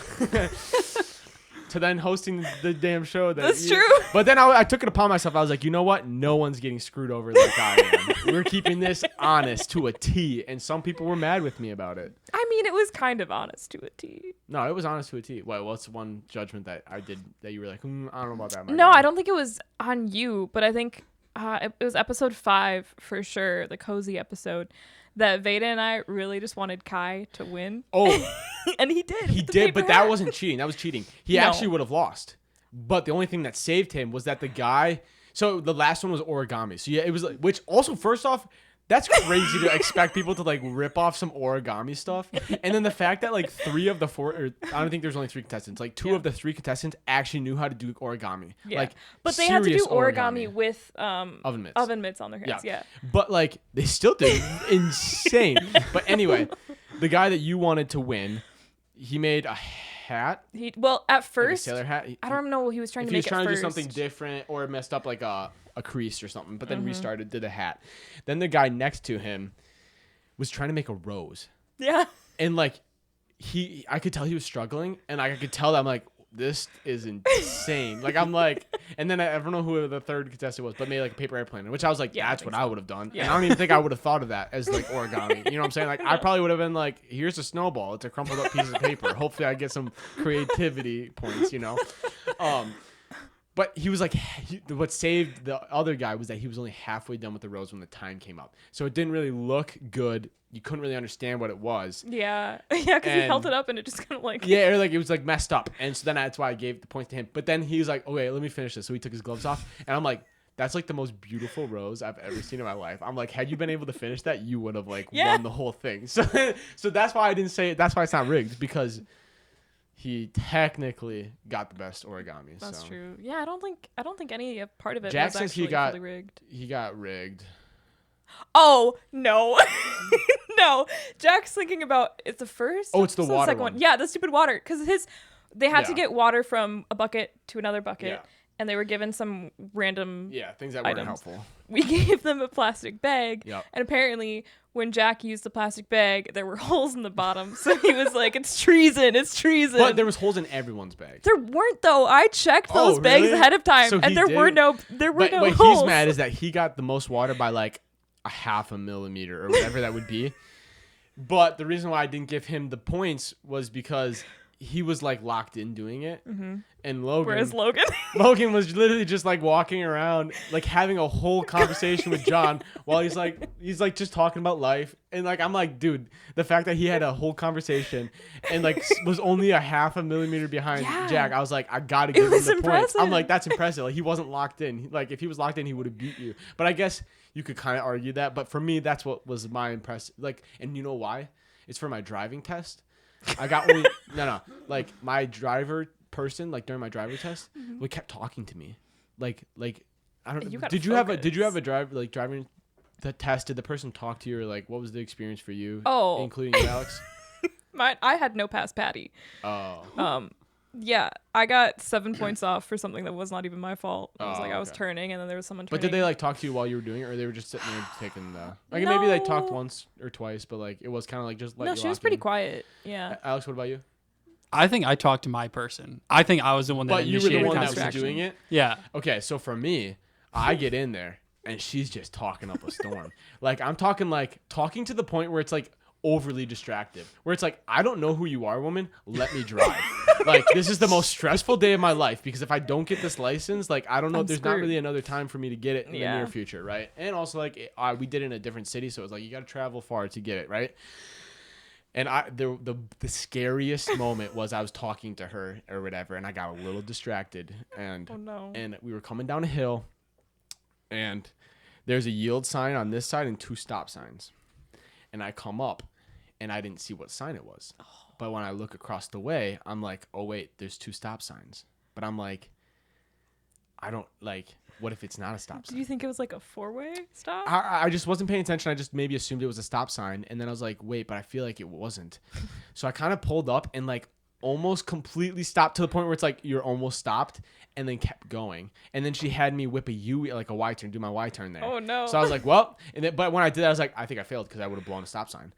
To then hosting the damn show. That's true. But then I took it upon myself. I was like, you know what? No one's getting screwed over like I am. We're keeping this honest to a T. And some people were mad with me about it. I mean, it was kind of honest to a T. No, it was honest to a T. What's one judgment that I did that you were like, I don't know about that. No, I don't think it was on you, but I think it was episode 5 for sure, the cozy episode, that Veda and I really just wanted Kai to win. Oh. And he did. He did, but that wasn't cheating. That was cheating. He actually would have lost. But the only thing that saved him was that the guy... So the last one was origami. So yeah, it was like... Which also, first off, that's crazy to expect people to like rip off some origami stuff. And then the fact that like 3 of the 4... Or I don't think there's only 3 contestants. Like 2 of the 3 contestants actually knew how to do origami. Yeah. Like, but they had to do origami with oven mitts on their hands. Yeah. But like they still did insane. But anyway, the guy that you wanted to win, he made a hat. At first, like a sailor hat. I don't know what he was trying to make. He was trying to do something different or messed up like a crease or something, but then restarted, did a hat. Then the guy next to him was trying to make a rose. Yeah. And like I could tell he was struggling, and I could tell that I'm like, this is insane. Like I'm like, and then I don't know who the third contestant was, but made like a paper airplane, which I was like, that's what I would have done. Yeah. And I don't even think I would have thought of that as like origami. You know what I'm saying? Like I probably would have been like, here's a snowball. It's a crumpled up piece of paper. Hopefully I get some creativity points, you know? But he was like, what saved the other guy was that he was only halfway done with the rose when the time came up. So it didn't really look good. You couldn't really understand what it was. Yeah. Yeah, because he held it up and it just kind of like... Yeah, or like it was like messed up. And so then that's why I gave the points to him. But then he was like, okay, let me finish this. So he took his gloves off. And I'm like, that's like the most beautiful rose I've ever seen in my life. I'm like, had you been able to finish that, you would have like won the whole thing. So that's why I didn't say it. That's why it's not rigged, because... He technically got the best origami. That's true. Yeah, I don't think any part of it Jack was actually fully rigged. He got rigged. Oh no, no! Jack's thinking about it's the first. Oh, it's the water second one. Yeah, the stupid water, because they had to get water from a bucket to another bucket, and they were given some random things that weren't helpful. We gave them a plastic bag, and apparently when Jack used the plastic bag, there were holes in the bottom. So he was like, it's treason. It's treason. But there was holes in everyone's bag. There weren't, though. I checked those bags ahead of time, so and there were no holes. What he's mad is that he got the most water by like a 0.5 millimeter or whatever that would be. But the reason why I didn't give him the points was because he was like locked in doing it, and Logan. Whereas Logan. Logan was literally just like walking around, like having a whole conversation with John while he's like just talking about life. And like, I'm like, dude, the fact that he had a whole conversation and like was only a half a millimeter behind Jack, I was like, I gotta give him the points. I'm like, that's impressive. Like, he wasn't locked in. Like, if he was locked in, he would have beat you. But I guess you could kind of argue that. But for me, that's what was my impressive. Like, and you know why? It's for my driving test. I got only like my driver person, like during my driver test, we kept talking to me, like I don't know. Did you have a driving the test? Did the person talk to you, or like what was the experience for you? Oh, including you, Alex. I had no pass Patty. Oh. Yeah, I got 7 points off for something that was not even my fault. It was I was okay. turning, and then there was someone turning. But did they like talk to you while you were doing it, or they were just sitting there taking the? Like maybe they talked once or twice, but like it was kind of like just. No, she was pretty quiet. Yeah. Alex, what about you? I think I talked to my person. I think I was the one that initiated you were the one that conversation. was doing it? Yeah. Okay, so for me, I get in there and she's just talking up a storm. Like I'm talking to the point where it's like overly distracted. Where it's like, I don't know who you are, woman. Let me drive. Like this is the most stressful day of my life because if I don't get this license, like I don't know, there's not really another time for me to get it in the near future, right? And also like we did it in a different city, so it was like you got to travel far to get it, right? And the scariest moment was I was talking to her or whatever, and I got a little distracted, and and we were coming down a hill, and there's a yield sign on this side and 2 stop signs, and I come up, and I didn't see what sign it was, but when I look across the way, I'm like, oh wait, there's 2 stop signs, but I'm like, I don't like. What if it's not a stop sign? Do you think it was like a 4-way stop? I just wasn't paying attention. I just maybe assumed it was a stop sign. And then I was like, wait, but I feel like it wasn't. So I kind of pulled up and like almost completely stopped to the point where it's like you're almost stopped and then kept going. And then she had me whip a Y-turn, do my Y-turn there. Oh, no. So I was like, well, but when I did that, I was like, I think I failed because I would have blown a stop sign.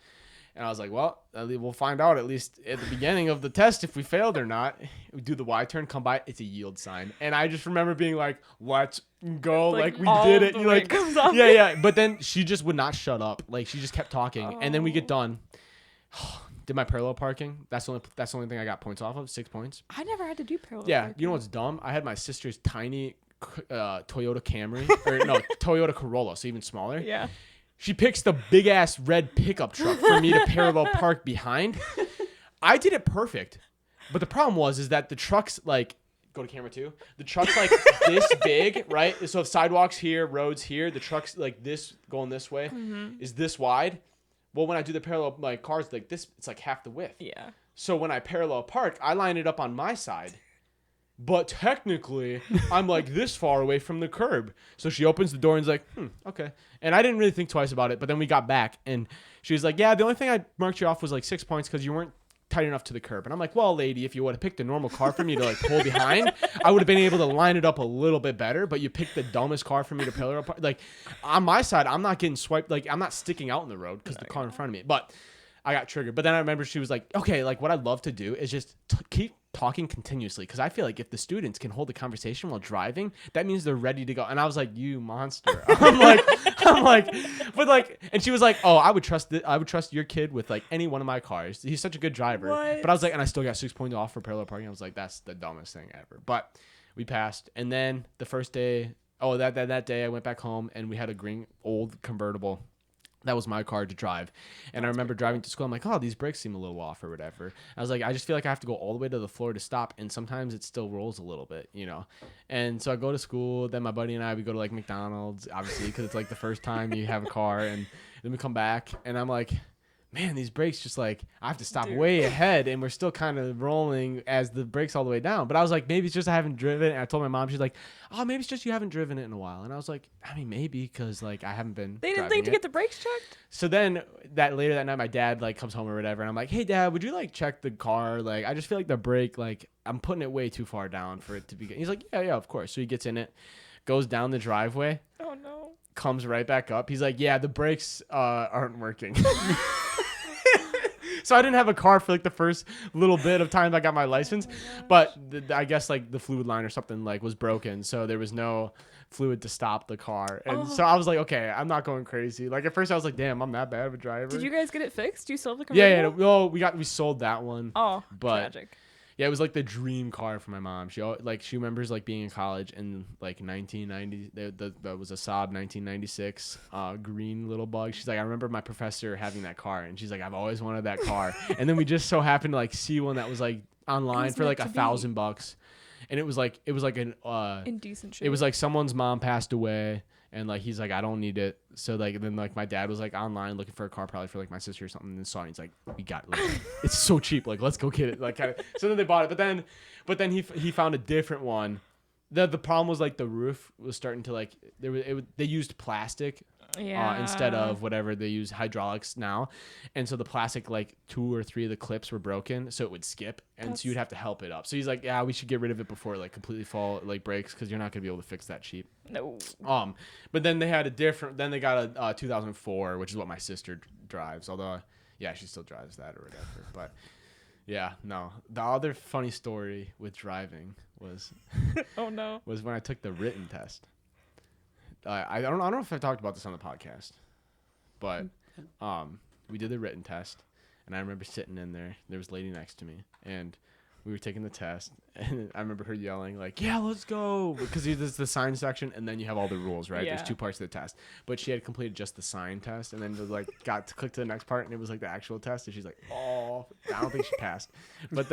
And I was like, well, we'll find out at least at the beginning of the test if we failed or not. We do the Y-turn, come by, it's a yield sign. And I just remember being like, let's go. Like we did it. You like, yeah. But then she just would not shut up. Like she just kept talking. And then we get done. Did my parallel parking. That's the only thing I got points off of, 6 points. I never had to do parallel Yeah. parking. You know what's dumb? I had my sister's tiny Toyota Camry. Or no, Toyota Corolla. So even smaller. Yeah. She picks the big ass red pickup truck for me to parallel park behind. I did it perfect. But the problem is that the truck's like, go to camera 2. The truck's like this big, right? So if sidewalks here, roads here, the truck's like this going this way is this wide. Well, when I do the parallel, my car's like this, it's like half the width. Yeah. So when I parallel park, I line it up on my side. But technically, I'm like this far away from the curb. So she opens the door and is like, okay. And I didn't really think twice about it. But then we got back and she was like, yeah, the only thing I marked you off was like 6 points because you weren't tight enough to the curb. And I'm like, well, lady, if you would have picked a normal car for me to like pull behind, I would have been able to line it up a little bit better. But you picked the dumbest car for me to parallel park. Like on my side, I'm not getting swiped. Like I'm not sticking out in the road because the car in front of me. But I got triggered. But then I remember she was like, okay, like what I'd love to do is just keep talking continuously because I feel like if the students can hold a conversation while driving, that means they're ready to go. And I was like, you monster. I'm like, but like, and she was like, oh, I would trust your kid with like any one of my cars. He's such a good driver. What? But I was like, and I still got 6 points off for parallel parking. I was like, that's the dumbest thing ever. But we passed. And then the first day, that day I went back home and we had a green old convertible. That was my car to drive. And I remember driving to school. I'm like, oh, these brakes seem a little off or whatever. I was like, I just feel like I have to go all the way to the floor to stop. And sometimes it still rolls a little bit, you know? And so I go to school. Then my buddy and I, we go to like McDonald's, obviously, because it's like the first time you have a car. And then we come back and I'm like, man, these brakes just like, I have to stop way ahead and we're still kind of rolling as the brakes all the way down. But I was like, maybe it's just I haven't driven it. And I told my mom, she's like, oh, maybe it's just you haven't driven it in a while. And I was like, I mean, maybe because like I haven't been They didn't think to get the brakes checked? So then later that night, my dad like comes home or whatever. And I'm like, hey, Dad, would you like check the car? Like, I just feel like the brake, like I'm putting it way too far down for it to be good. He's like, yeah, of course. So he gets in it, goes down the driveway. Oh, no. Comes right back up. He's like, yeah, the brakes aren't working. So I didn't have a car for like the first little bit of time I got my license, but I guess like the fluid line or something like was broken, so there was no fluid to stop the car, and so I was like, okay, I'm not going crazy. Like at first I was like, damn, I'm that bad of a driver. Did you guys get it fixed? Do you still have the convertible? Yeah. Well, we sold that one. Oh, but tragic. Yeah, it was like the dream car for my mom. She remembers like being in college in like 1990. That was a Saab 1996 green little bug. She's like, I remember my professor having that car, and she's like, I've always wanted that car. And then we just so happened to like see one that was like online for like $1,000, and it was like an indecent shape. It was like someone's mom passed away. And like he's like, I don't need it. So like then like my dad was like online looking for a car probably for like my sister or something, and saw it. And he's like, we got it. Like, it's so cheap. Like let's go get it. Like kinda. So then they bought it. But then he found a different one. The problem was like the roof was starting to like they used plastic. Instead of whatever they use hydraulics now, and so the plastic like 2 or 3 of the clips were broken, so it would skip, and so you'd have to help it up. So he's like, yeah, we should get rid of it before it like completely breaks, because you're not gonna be able to fix that cheap. No. But then they had then they got a 2004, which is what my sister drives, although she still drives that or whatever. But yeah, no, the other funny story with driving was oh no, was when I took the written test. I don't know if I talked about this on the podcast, but we did the written test, and I remember sitting in there. There was a lady next to me, and we were taking the test, and I remember her yelling like, "Yeah, let's go!" Because there's the sign section, and then you have all the rules, right? Yeah. There's 2 parts of the test, but she had completed just the sign test, and then was like got to click to the next part, and it was like the actual test, and she's like, "Oh, I don't think she passed," But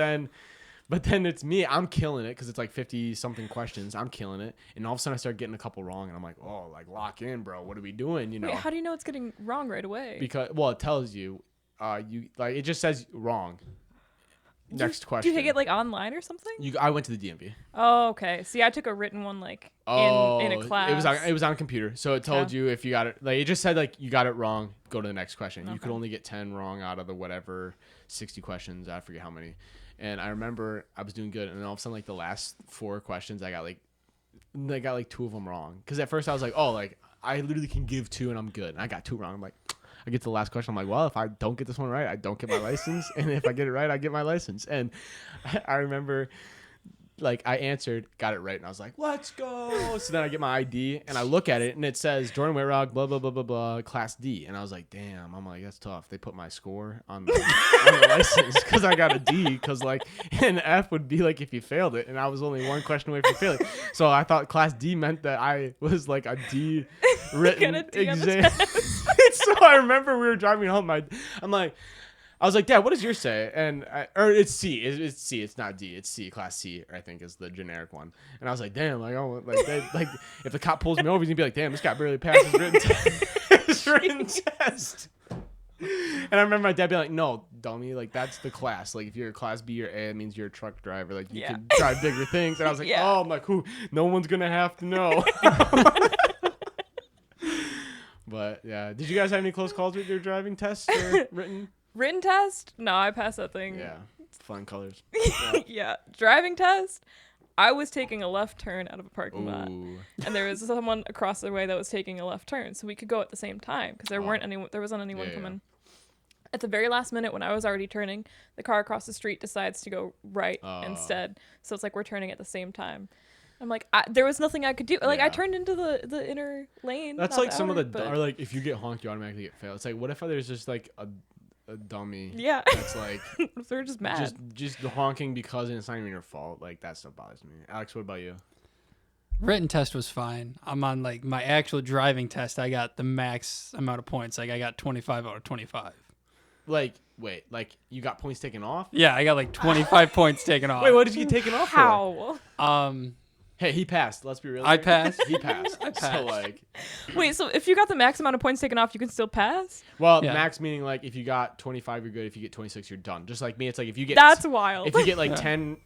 then it's me. I'm killing it because it's like 50 something questions. I'm killing it, and all of a sudden I start getting a couple wrong, and I'm like, "Oh, like lock in, bro. What are we doing?" You know? Wait, how do you know it's getting wrong right away? Because it tells you, you like it just says wrong. Next question. Do you take it like online or something? I went to the DMV. Oh, okay. See, I took a written one like in a class. It was on a computer, so it told you if you got it. Like it just said like you got it wrong, go to the next question. Okay. You could only get 10 wrong out of the whatever 60 questions. I forget how many. And I remember I was doing good, and then all of a sudden, like the last 4 questions, I got like 2 of them wrong. Because at first I was like, oh, like I literally can give 2 and I'm good. And I got 2 wrong. I'm like, I get to the last question. I'm like, well, if I don't get this one right, I don't get my license, and if I get it right, I get my license. And I remember, like, I answered, got it right, and I was like, let's go. So then I get my ID, and I look at it, and it says Jordan Whitrock, blah, blah, blah, blah, blah, Class D. And I was like, damn. I'm like, that's tough. They put my score on the license because I got a D, because, like, an F would be, like, if you failed it, and I was only 1 question away from failing. So I thought Class D meant that I was, like, a D written exam. So I remember we were driving home. I was like, Dad, what does yours say? And it's C. It's C. It's not D. It's C. Class C, I think, is the generic one. And I was like, damn, like if the cop pulls me over, he's gonna be like, damn, this guy barely passed his written test. And I remember my dad being like, no, dummy, like that's the class. Like if you're a Class B or A, it means you're a truck driver. Like you can drive bigger things. And I was like, oh, I'm like, who? No one's gonna have to know. But yeah, did you guys have any close calls with your driving tests or written? Written test? No, I passed that thing. Yeah, flying colors. Yeah, driving test. I was taking a left turn out of a parking lot, and there was someone across the way that was taking a left turn, so we could go at the same time because there wasn't anyone coming. At the very last minute, when I was already turning, the car across the street decides to go right instead. So it's like we're turning at the same time. I'm like, there was nothing I could do. Like I turned into the inner lane. That's like some of the or like if you get honked, you automatically get failed. It's like what if there's just like a dummy? Yeah. That's like they're just mad. Just honking because it's not even your fault. Like that stuff bothers me. Alex, what about you? Written test was fine. I'm on like my actual driving test. I got the max amount of points. Like I got 25 out of 25. Like, wait, like you got points taken off? Yeah, I got like 25 points taken off. Wait, what did you get taken off for? How? Hey, he passed. Let's be real. I passed. He passed. I passed. So like, wait, so if you got the max amount of points taken off, you can still pass? Well, max meaning like if you got 25, you're good. If you get 26, you're done. Just like me, it's like if you get that's wild. If you get like 10,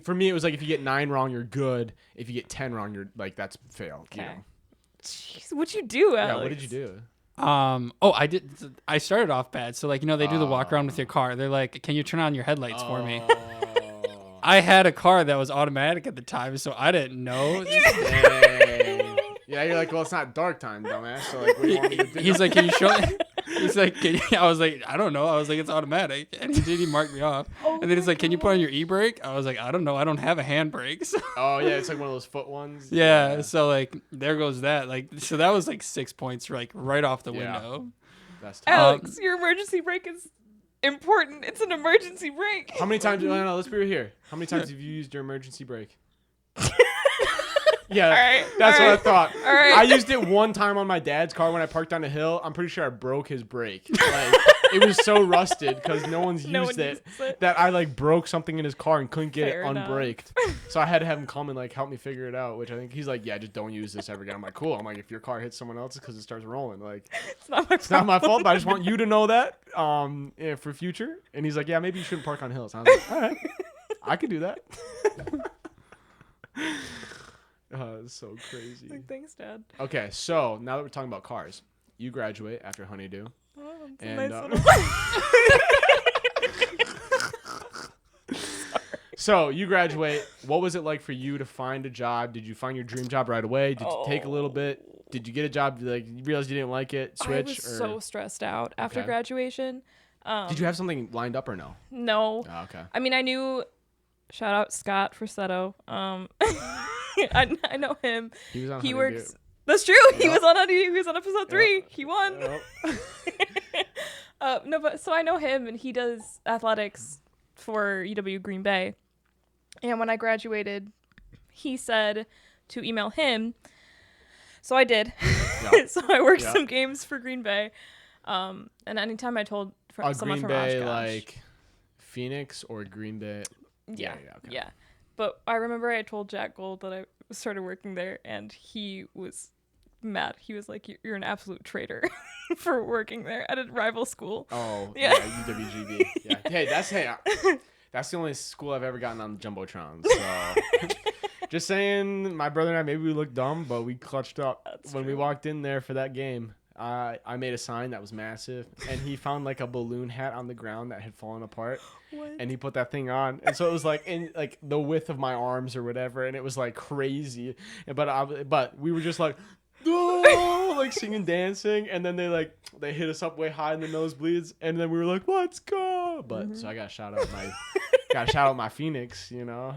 for me it was like if you get 9 wrong, you're good. If you get 10 wrong, you're like that's fail. Okay. You know? Jeez, what'd you do, Alex? Yeah, what did you do? I did. I started off bad. So like they do the walk around with your car. They're like, can you turn on your headlights for me? I had a car that was automatic at the time, so I didn't know. Yeah, you're like, well, it's not dark time, dumbass. So like, what do you want me to do? He's like, can you show me? He's like, I was like, I don't know. I was like, it's automatic. And he marked me off. And then he's like, can you put on your e-brake? I was like, I don't know. I don't have a handbrake. So. Oh, yeah. It's like one of those foot ones. Yeah. So like, there goes that. Like, so that was like 6 points, like right off the window. That's tough. Alex, your emergency brake is important. It's an emergency brake. How many times? No, let's be real here. How many times have you used your emergency brake? Yeah, that's what I thought. All right. I used it one time on my dad's car when I parked on a hill. I'm pretty sure I broke his brake. Like, it was so rusted because no one's used it that I like broke something in his car and couldn't get it unbraked. So I had to have him come and like help me figure it out. Which I think he's like, yeah, just don't use this ever again. I'm like, cool. I'm like, if your car hits someone else's because it starts rolling, like, it's not my fault. But I just want you to know that for future. And he's like, yeah, maybe you shouldn't park on hills. I was like, all right, I could do that. It's so crazy. Like, thanks, Dad. Okay, so now that we're talking about cars, you graduate after Honeydew. Oh, that's And, a nice so you graduate. What was it like for you to find a job? Did you find your dream job right away? Did you take a little bit? Did you get a job? Like, you realized you didn't like it? Switch? I was so stressed out after graduation. Did you have something lined up or no? No. Oh, okay. I mean, I knew. Shout out Scott Frisetto. I know him. He was on He Honeydew. works. That's true. He was on Honeydew. He was on episode 3. He won. No, but so I know him, and he does athletics for UW Green Bay. And when I graduated, he said to email him. So I did. So I worked some games for Green Bay. And anytime I told someone Green from Bay, Oshkosh, like Phoenix or Green Bay. Yeah. But I remember I told Jack Gold that I started working there, and he was mad. He was like, "You're an absolute traitor for working there at a rival school." Oh, yeah, UWGB. Yeah. Hey, that's the only school I've ever gotten on the Jumbotron. So just saying, my brother and I, maybe we looked dumb, but we clutched up when we walked in there for that game. I made a sign that was massive, and he found like a balloon hat on the ground that had fallen apart. What? And he put that thing on, and so it was like in like the width of my arms or whatever, and it was like crazy. But we were just like, oh, like singing, dancing, and then they hit us up way high in the nosebleeds, and then we were like, let's go. But so I got to shout out my Phoenix, you know.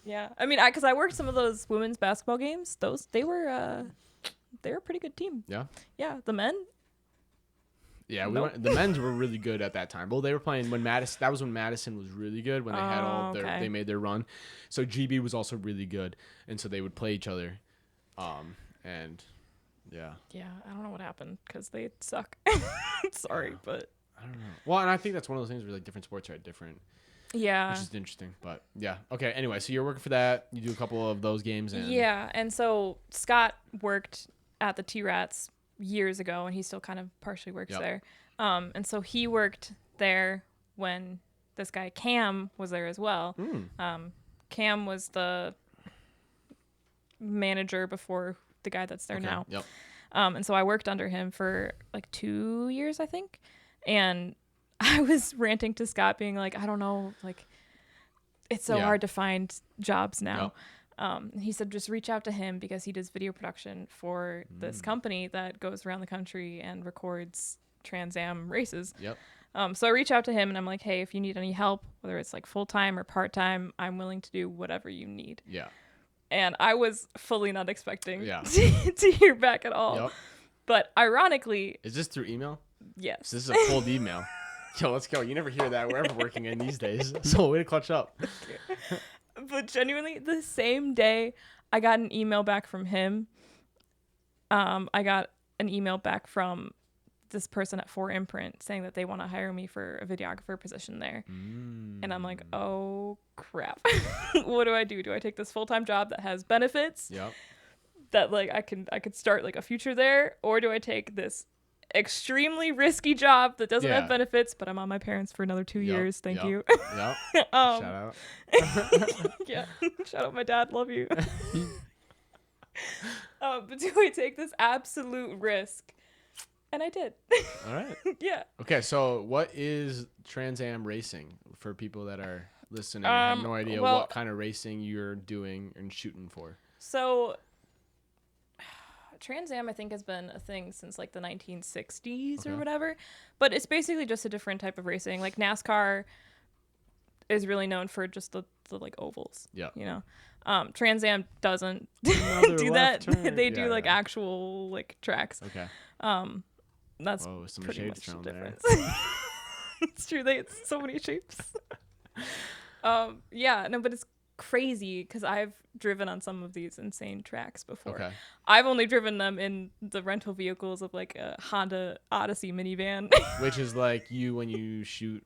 Yeah, I mean, because I worked some of those women's basketball games. They were a pretty good team. Yeah. Yeah, the men. Yeah, the men's were really good at that time. Well, they were playing when Madison. That was when Madison was really good when they had they made their run. So GB was also really good, and so they would play each other, and yeah. Yeah, I don't know what happened because they suck. Sorry, but I don't know. Well, and I think that's one of those things where like different sports are at different. Yeah. Which is interesting, but yeah. Okay. Anyway, so you're working for that. You do a couple of those games, and and so Scott worked at the T-Rats years ago, and he still kind of partially works there. And so he worked there when this guy Cam was there as well. Cam was the manager before the guy that's there now. Yep. And so I worked under him for like 2 years, I think. And I was ranting to Scott being like, I don't know, like it's so hard to find jobs now. Yep. He said, just reach out to him because he does video production for this company that goes around the country and records Trans Am races. Yep. So I reach out to him and I'm like, hey, if you need any help, whether it's like full-time or part-time, I'm willing to do whatever you need. Yeah. And I was fully not expecting to hear back at all. Yep. But ironically... Is this through email? Yes. So this is a cold email. Yo, let's go. You never hear that wherever working in these days. So way to clutch up. But genuinely, the same day I got an email back from him, I got an email back from this person at 4Imprint saying that they want to hire me for a videographer position there. And I'm like, oh, crap. What do I do? Do I take this full-time job that has benefits? Yep. That like I could start like a future there? Or do I take this extremely risky job that doesn't have benefits, but I'm on my parents for another 2 years. Thank you. Yep. Shout out. Yeah. Shout out my dad. Love you. But do I take this absolute risk? And I did. All right. Yeah. Okay, so what is Trans Am racing for people that are listening and have no idea what kind of racing you're doing and shooting for? So Trans Am, I think, has been a thing since like the 1960s or whatever, but it's basically just a different type of racing. Like NASCAR is really known for just the like ovals. Yeah. You know, Trans Am doesn't do that. They do like actual like tracks. Okay. That's some pretty shades much the down difference. It's true. It's so many shapes. Yeah, no, but it's crazy because I've driven on some of these insane tracks before. Okay. I've only driven them in the rental vehicles of like a Honda Odyssey minivan. Which is like you when you shoot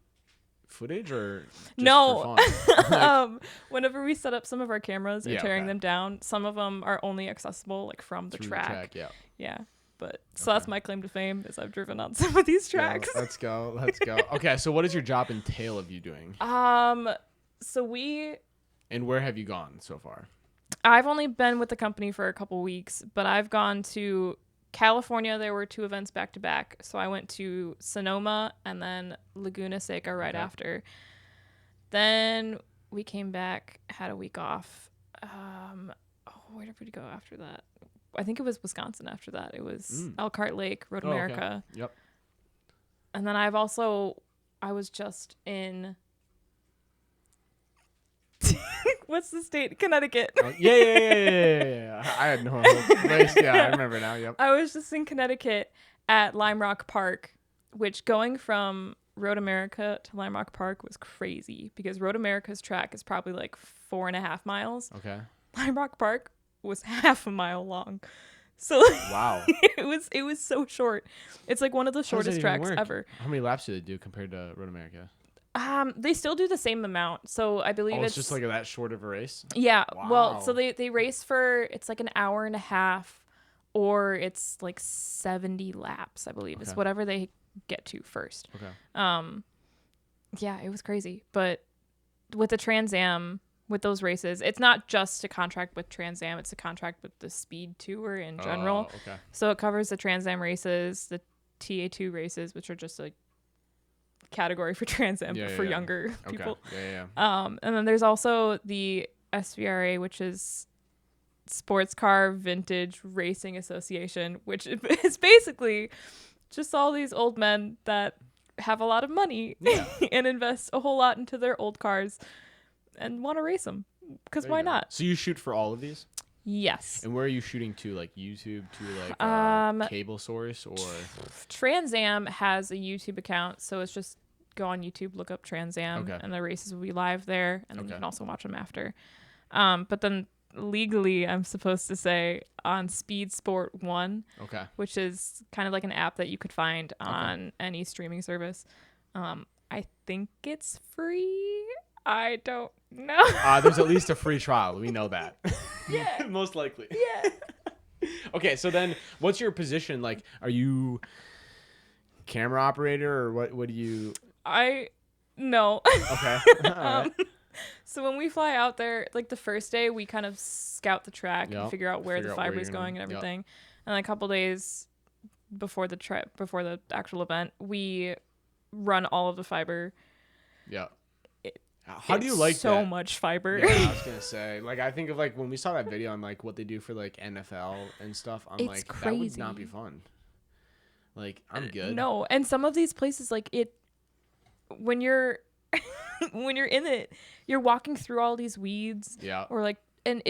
footage or just No. for fun? Whenever we set up some of our cameras or Yeah, tearing okay. them down, some of them are only accessible like from the Through track. yeah. Yeah. But so that's my claim to fame is I've driven on some of these tracks. Yeah, let's go. Okay, so what does your job entail of you doing? So And where have you gone so far? I've only been with the company for a couple weeks, but I've gone to California. There were 2 events back to back. So I went to Sonoma and then Laguna Seca right after. Then we came back, had a week off. Where did we go after that? I think it was Wisconsin after that. It was Elkhart Lake, Road America. Okay. Yep. And then I was just in what's the state? Connecticut. Yeah. I had no place. Yeah, I remember now. Yep. I was just in Connecticut at Lime Rock Park, which going from Road America to Lime Rock Park was crazy because Road America's track is probably like 4.5 miles. Okay. Lime Rock Park was half a mile long. So Wow. it was so short. It's like one of the shortest tracks ever. How many laps do they do compared to Road America? They still do the same amount. So I believe it's just like that short of a race? Yeah. Wow. Well, so they race for it's like an hour and a half or it's like 70 laps, I believe. It's whatever they get to first. Okay. Yeah, it was crazy. But with the Trans Am, with those races, it's not just a contract with Trans Am, it's a contract with the Speed Tour in general. Oh, okay. So it covers the Trans Am races, the TA2 races, which are just a category for Trans Am for younger people. Yeah. And then there's also the SVRA, which is Sports Car Vintage Racing Association, which is basically just all these old men that have a lot of money and invest a whole lot into their old cars and want to race them because why not? So you shoot for all of these? Yes. And where are you shooting to? Like YouTube to like cable source or? Trans Am has a YouTube account, so it's just go on YouTube, look up Trans Am, and the races will be live there, and then you can also watch them after. But then legally, I'm supposed to say on Speed Sport 1, which is kind of like an app that you could find on any streaming service. I think it's free. I don't know. There's at least a free trial. We know that. Yeah. Most likely. Yeah. Okay, so then what's your position? Like, are you camera operator or what do you... No. Okay. All right. So when we fly out there, like the first day, we kind of scout the track and figure out where the fiber is going and everything. And a couple days before the trip, before the actual event, we run all of the fiber. Yeah. How do you like so that? much fiber? Yeah, I was gonna say, like, I think of like when we saw that video on like what they do for like NFL and stuff. I'm it's like, crazy. that would not be fun. Like, I'm good. No, and some of these places, like when you're when you're in it, you're walking through all these weeds. Yeah. Or like, and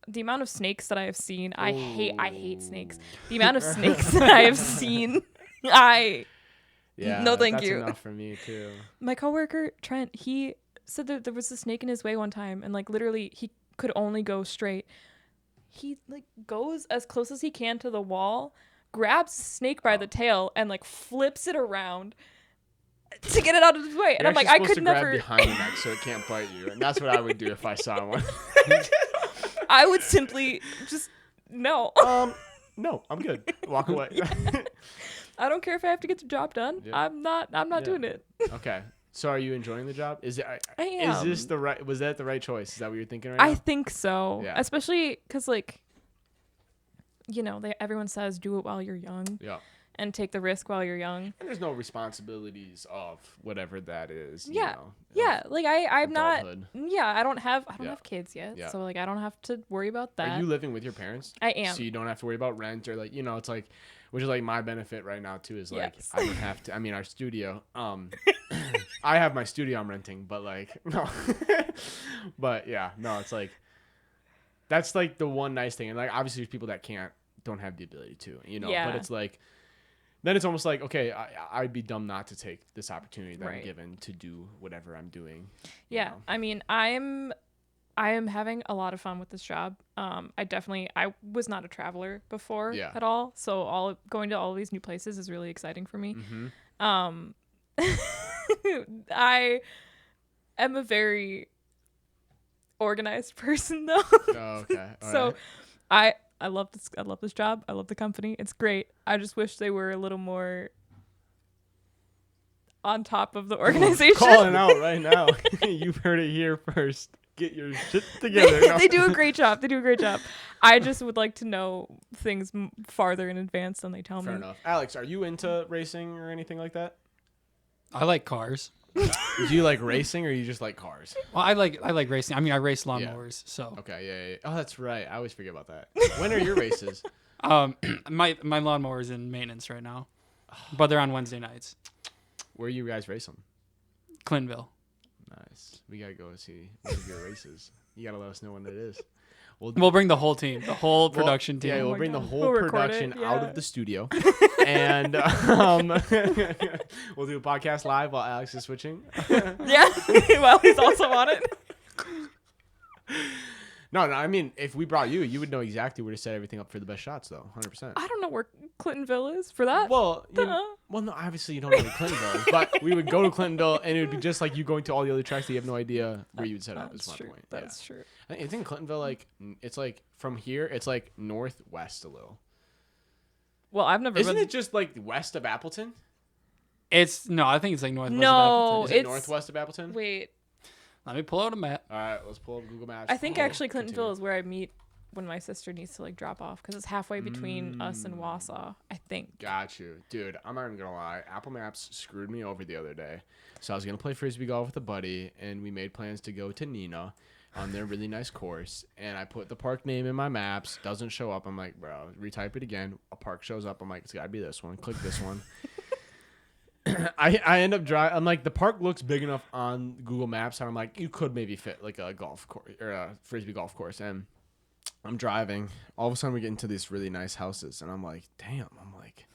the amount of snakes that I have seen, I hate snakes. The amount of snakes that I have seen, Yeah, no, thank that's you. enough for me too. My coworker Trent, he said that there was a snake in his way one time, and like literally he could only go straight. He like goes as close as he can to the wall, grabs the snake by the tail, and like flips it around to get it out of his way. And I'm like, I could never. Grab behind the neck so it can't bite you, and that's what I would do if I saw one. I would simply just no. No, I'm good. Walk away. I don't care if I have to get the job done. Yeah. I'm not doing it. Okay. So are you enjoying the job? Is it? I am. Is this the right? Was that the right choice? Is that what you're thinking right now? I think so. Yeah. Especially because, like, you know, everyone says do it while you're young. Yeah. And take the risk while you're young. And there's no responsibilities of whatever that is. Yeah. You know, yeah. Like I'm adulthood. not. Yeah. I don't have kids yet. Yeah. So like I don't have to worry about that. Are you living with your parents? I am. So you don't have to worry about rent or like, you know, it's like, which is like my benefit right now too, is like, Yes. I don't have to, I mean, our studio, I have my studio I'm renting, but like, no, but yeah, no, it's like, that's like the one nice thing. And like, obviously there's people that don't have the ability to, you know, Yeah. but it's like, then it's almost like, okay, I'd be dumb not to take this opportunity that I'm Right. given to do whatever I'm doing. Yeah. I mean, I am having a lot of fun with this job. I was not a traveler before Yeah. at all. So going to all these new places is really exciting for me. Mm-hmm. I am a very organized person though. Oh, okay. All So right. I love this job. I love the company. It's great. I just wish they were a little more on top of the organization. Calling out right now. You've heard it here first. Get your shit together. No. They do a great job. I just would like to know things farther in advance than they tell Fair me. enough. Alex, are you into racing or anything like that? I like cars. Do you like racing or you just like cars? Well, I like racing. I mean, I race lawnmowers, so. Okay, yeah. Oh, that's right. I always forget about that. When are your races? My lawnmower's in maintenance right now, but they're on Wednesday nights. Where you guys race them? Clintonville. Nice. We gotta go see one of your races. You gotta let us know when it is. We'll bring the whole team, the whole production team. Yeah, we'll my bring the God. whole We'll record production it, out yeah. of the studio, and we'll do a podcast live while Alex is switching. Yeah. Well, he's also on it. No, I mean, if we brought you, you would know exactly where to set everything up for the best shots, though, 100%. I don't know where Clintonville is for that. Well, Duh. no, obviously you don't know where Clintonville is, but we would go to Clintonville, and it would be just like you going to all the other tracks that you have no idea where you would set up. Is my point. That's true. I think it's in Clintonville. Like, it's like from here, it's like northwest a little. Well, I've never Isn't been. it just like west of Appleton? I think it's like northwest No, of Appleton. Is it it's northwest of Appleton? Wait. Let me pull out a map. All right, let's pull up Google Maps. I think Oh, actually Clintonville continue. is where I meet when my sister needs to like drop off because it's halfway between us and Wausau. I think. Got you. Dude, I'm not even going to lie. Apple Maps screwed me over the other day. So I was going to play Frisbee golf with a buddy, and we made plans to go to Neenah on their really nice course. And I put the park name in my maps. Doesn't show up. I'm like, bro, retype it again. A park shows up. I'm like, it's got to be this one. Click this one. I end up driving. I'm like, the park looks big enough on Google Maps. And I'm like, you could maybe fit like a golf course or a Frisbee golf course. And I'm driving. All of a sudden, we get into these really nice houses, and I'm like, "Damn!" I'm like,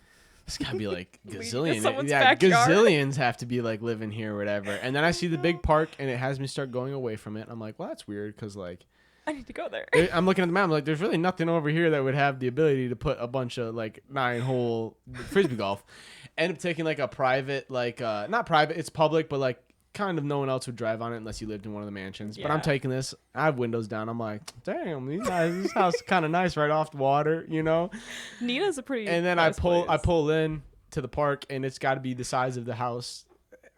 "This gotta be like gazillion. someone's Yeah, backyard. gazillions have to be like living here or whatever." And then I see the big park, and it has me start going away from it. I'm like, "Well, that's weird," because like I need to go there. I'm looking at the map. I'm like, "There's really nothing over here that would have the ability to put a bunch of like 9-hole Frisbee golf." End up taking like a private, like not private, it's public, but like kind of no one else would drive on it unless you lived in one of the mansions. But I'm Yeah. taking this. I have windows down. I'm like, damn, this house is kind of nice right off the water, you know. Nina's a pretty. And then nice I place. pull in to the park, and it's got to be the size of the house.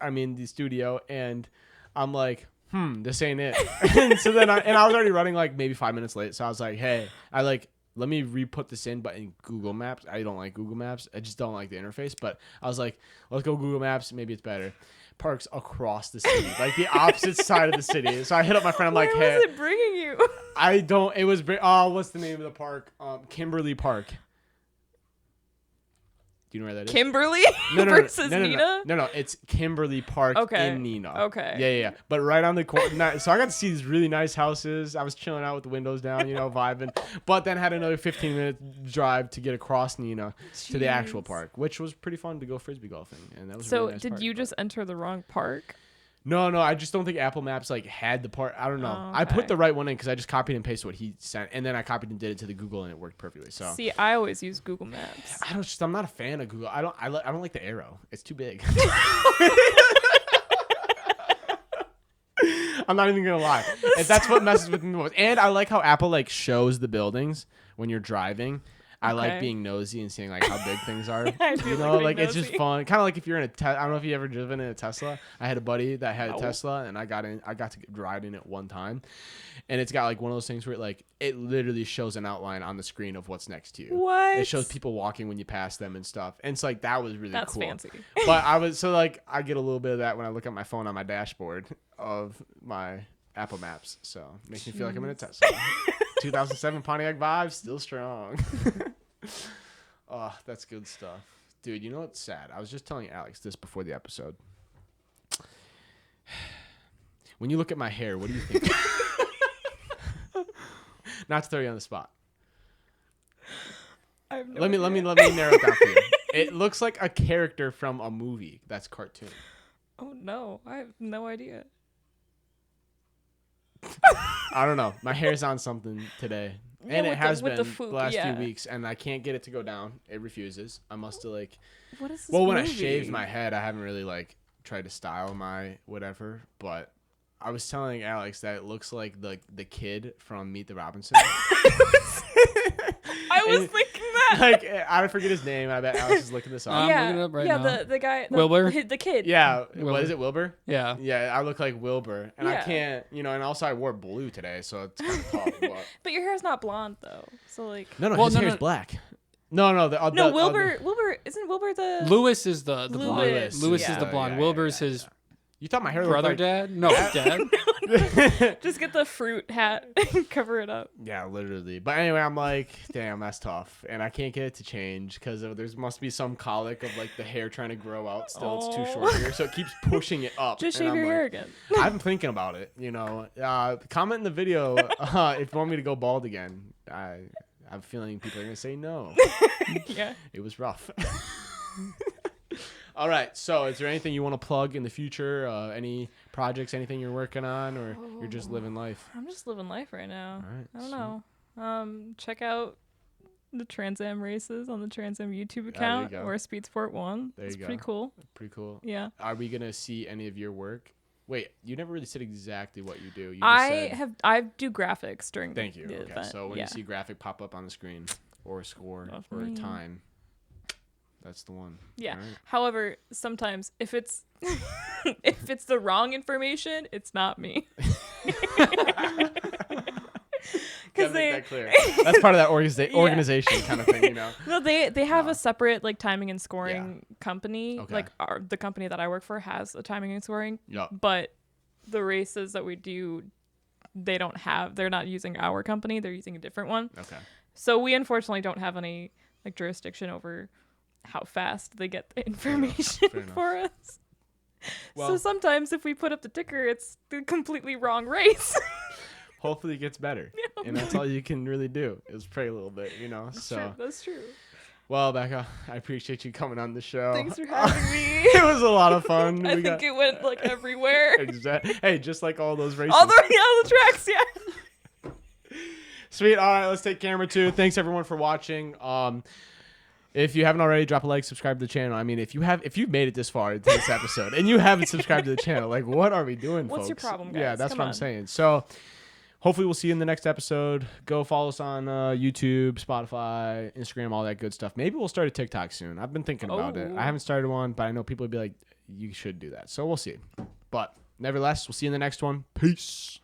I mean, the studio, and I'm like, this ain't it. And so then I was already running like maybe 5 minutes late. So I was like, hey, let me re-put this in, but in Google Maps. I don't like Google Maps. I just don't like the interface. But I was like, let's go Google Maps. Maybe it's better. Parks across the city, like the opposite side of the city. So I hit up my friend. I'm like, Where hey, was it bringing you? I don't. It was. What's the name of the park? Kimberly Park. Do you know where that is? Kimberly versus no, Nina. No, it's Kimberly Park Okay. in Neenah. Okay. Yeah. But right on the corner. So I got to see these really nice houses. I was chilling out with the windows down, vibing. But then had another 15-minute drive to get across Neenah to the actual Jeez. park, which was pretty fun to go Frisbee golfing. And that was a So really nice did park, you but- just enter the wrong park? No, I just don't think Apple Maps like had the part. I don't know. Oh, I put okay. the right one in because I just copied and pasted what he sent, and then I copied and did it to the Google, and it worked perfectly. So See, I always use Google Maps. I'm not a fan of Google. I don't like the arrow. It's too big. I'm not even gonna lie. And that's what messes with me the most. And I like how Apple like shows the buildings when you're driving. I like Okay. being nosy and seeing like how big things are. I do like being it's just nosy. fun. Kind of like if you're in I don't know if you ever driven in a Tesla. I had a buddy that had a No. Tesla, and I got to ride in it one time, and it's got like one of those things where it literally shows an outline on the screen of what's next to you. What? It shows people walking when you pass them and stuff, and it's like that was really That's cool. fancy. But I get a little bit of that when I look at my phone on my dashboard of my Apple Maps. So it makes me feel like I'm in a Tesla. 2007 Pontiac vibes, still strong. Oh, that's good stuff. Dude, you know what's sad? I was just telling Alex this before the episode. When you look at my hair, what do you think? Not to throw you on the spot. I have no Let me idea. narrow it down for you. It looks like a character from a movie that's cartoon. Oh no, I have no idea. I don't know. My hair's on something today. And Yeah, it has with been the the last few yeah. weeks, and I can't get it to go down. It refuses. I must have like. What is this Well, when I movie? shaved my head, I haven't really like tried to style my whatever. But I was telling Alex that it looks like the kid from Meet the Robinsons. I was thinking that. Like I forget his name. I bet Alex is looking this up. I'm yeah, looking it up right yeah, now. the guy, Wilbur? the kid. Yeah, Wilbur. what is it, Wilbur? Yeah. Yeah, I look like Wilbur, and I Yeah. can't, and also I wore blue today, so it's kind of tough. But... But your hair's not blonde though, so like. No, Well, his no, hair's no. black. No, No, Wilbur isn't Wilbur the Lewis is the blonde. Lewis. Lewis Yeah. is the blonde. Yeah, Wilbur's yeah. his You thought my hair looked brother like... dad? No, dad. Just get the fruit hat and cover it up. Yeah, literally. But anyway, I'm like, damn, that's tough, and I can't get it to change because there must be some colic of like the hair trying to grow out. Still, it's too short here, so it keeps pushing it up. Just and shave I'm your like, hair again. I've been thinking about it. Comment in the video if you want me to go bald again. I have a feeling people are gonna say no. Yeah. It was rough. All right. So, is there anything you want to plug in the future? Any projects? Anything you're working on, or you're just living life? I'm just living life right now. All right. I don't know. Check out the Trans Am races on the Trans Am YouTube account go. or Speedsport 1. There It's you pretty go. cool. Pretty cool. Yeah. Are we gonna see any of your work? Wait, you never really said exactly what you do. You just I said, do graphics during Thank you. the Okay. event. So when yeah. you see graphic pop up on the screen, or a score, That's or a me. time, that's the one. Yeah. All right. However, sometimes if it's if it's the wrong information, it's not me. Gotta Because make they that clear. That's part of that organization kind of thing, no, they have No. a separate like timing and scoring company. Okay. Like the company that I work for has a timing and scoring, Yup. but the races that we do, they're not using our company. They're using a different one. Okay. So we unfortunately don't have any like jurisdiction over how fast they get the information Fair enough. for us. So Well, sometimes if we put up the ticker, it's the completely wrong race. hopefully it gets better, and that's all you can really do is pray a little bit, So, That's true. well, Becca, I appreciate you coming on the show. Thanks for having me. It was a lot of fun. I think it went like everywhere. Hey, just like all those races. all the tracks, yeah. Sweet. All right, let's take camera 2. Thanks everyone for watching. If you haven't already, drop a like, subscribe to the channel. I mean, if you've made it this far into this episode and you haven't subscribed to the channel, like, what are we doing, What's your folks? problem, Yeah, guys? that's Come what I'm on. saying. So, hopefully we'll see you in the next episode. Go follow us on YouTube, Spotify, Instagram, all that good stuff. Maybe we'll start a TikTok soon. I've been thinking about it. Oh. I haven't started one, but I know people would be like, you should do that. So we'll see. But nevertheless, we'll see you in the next one. Peace.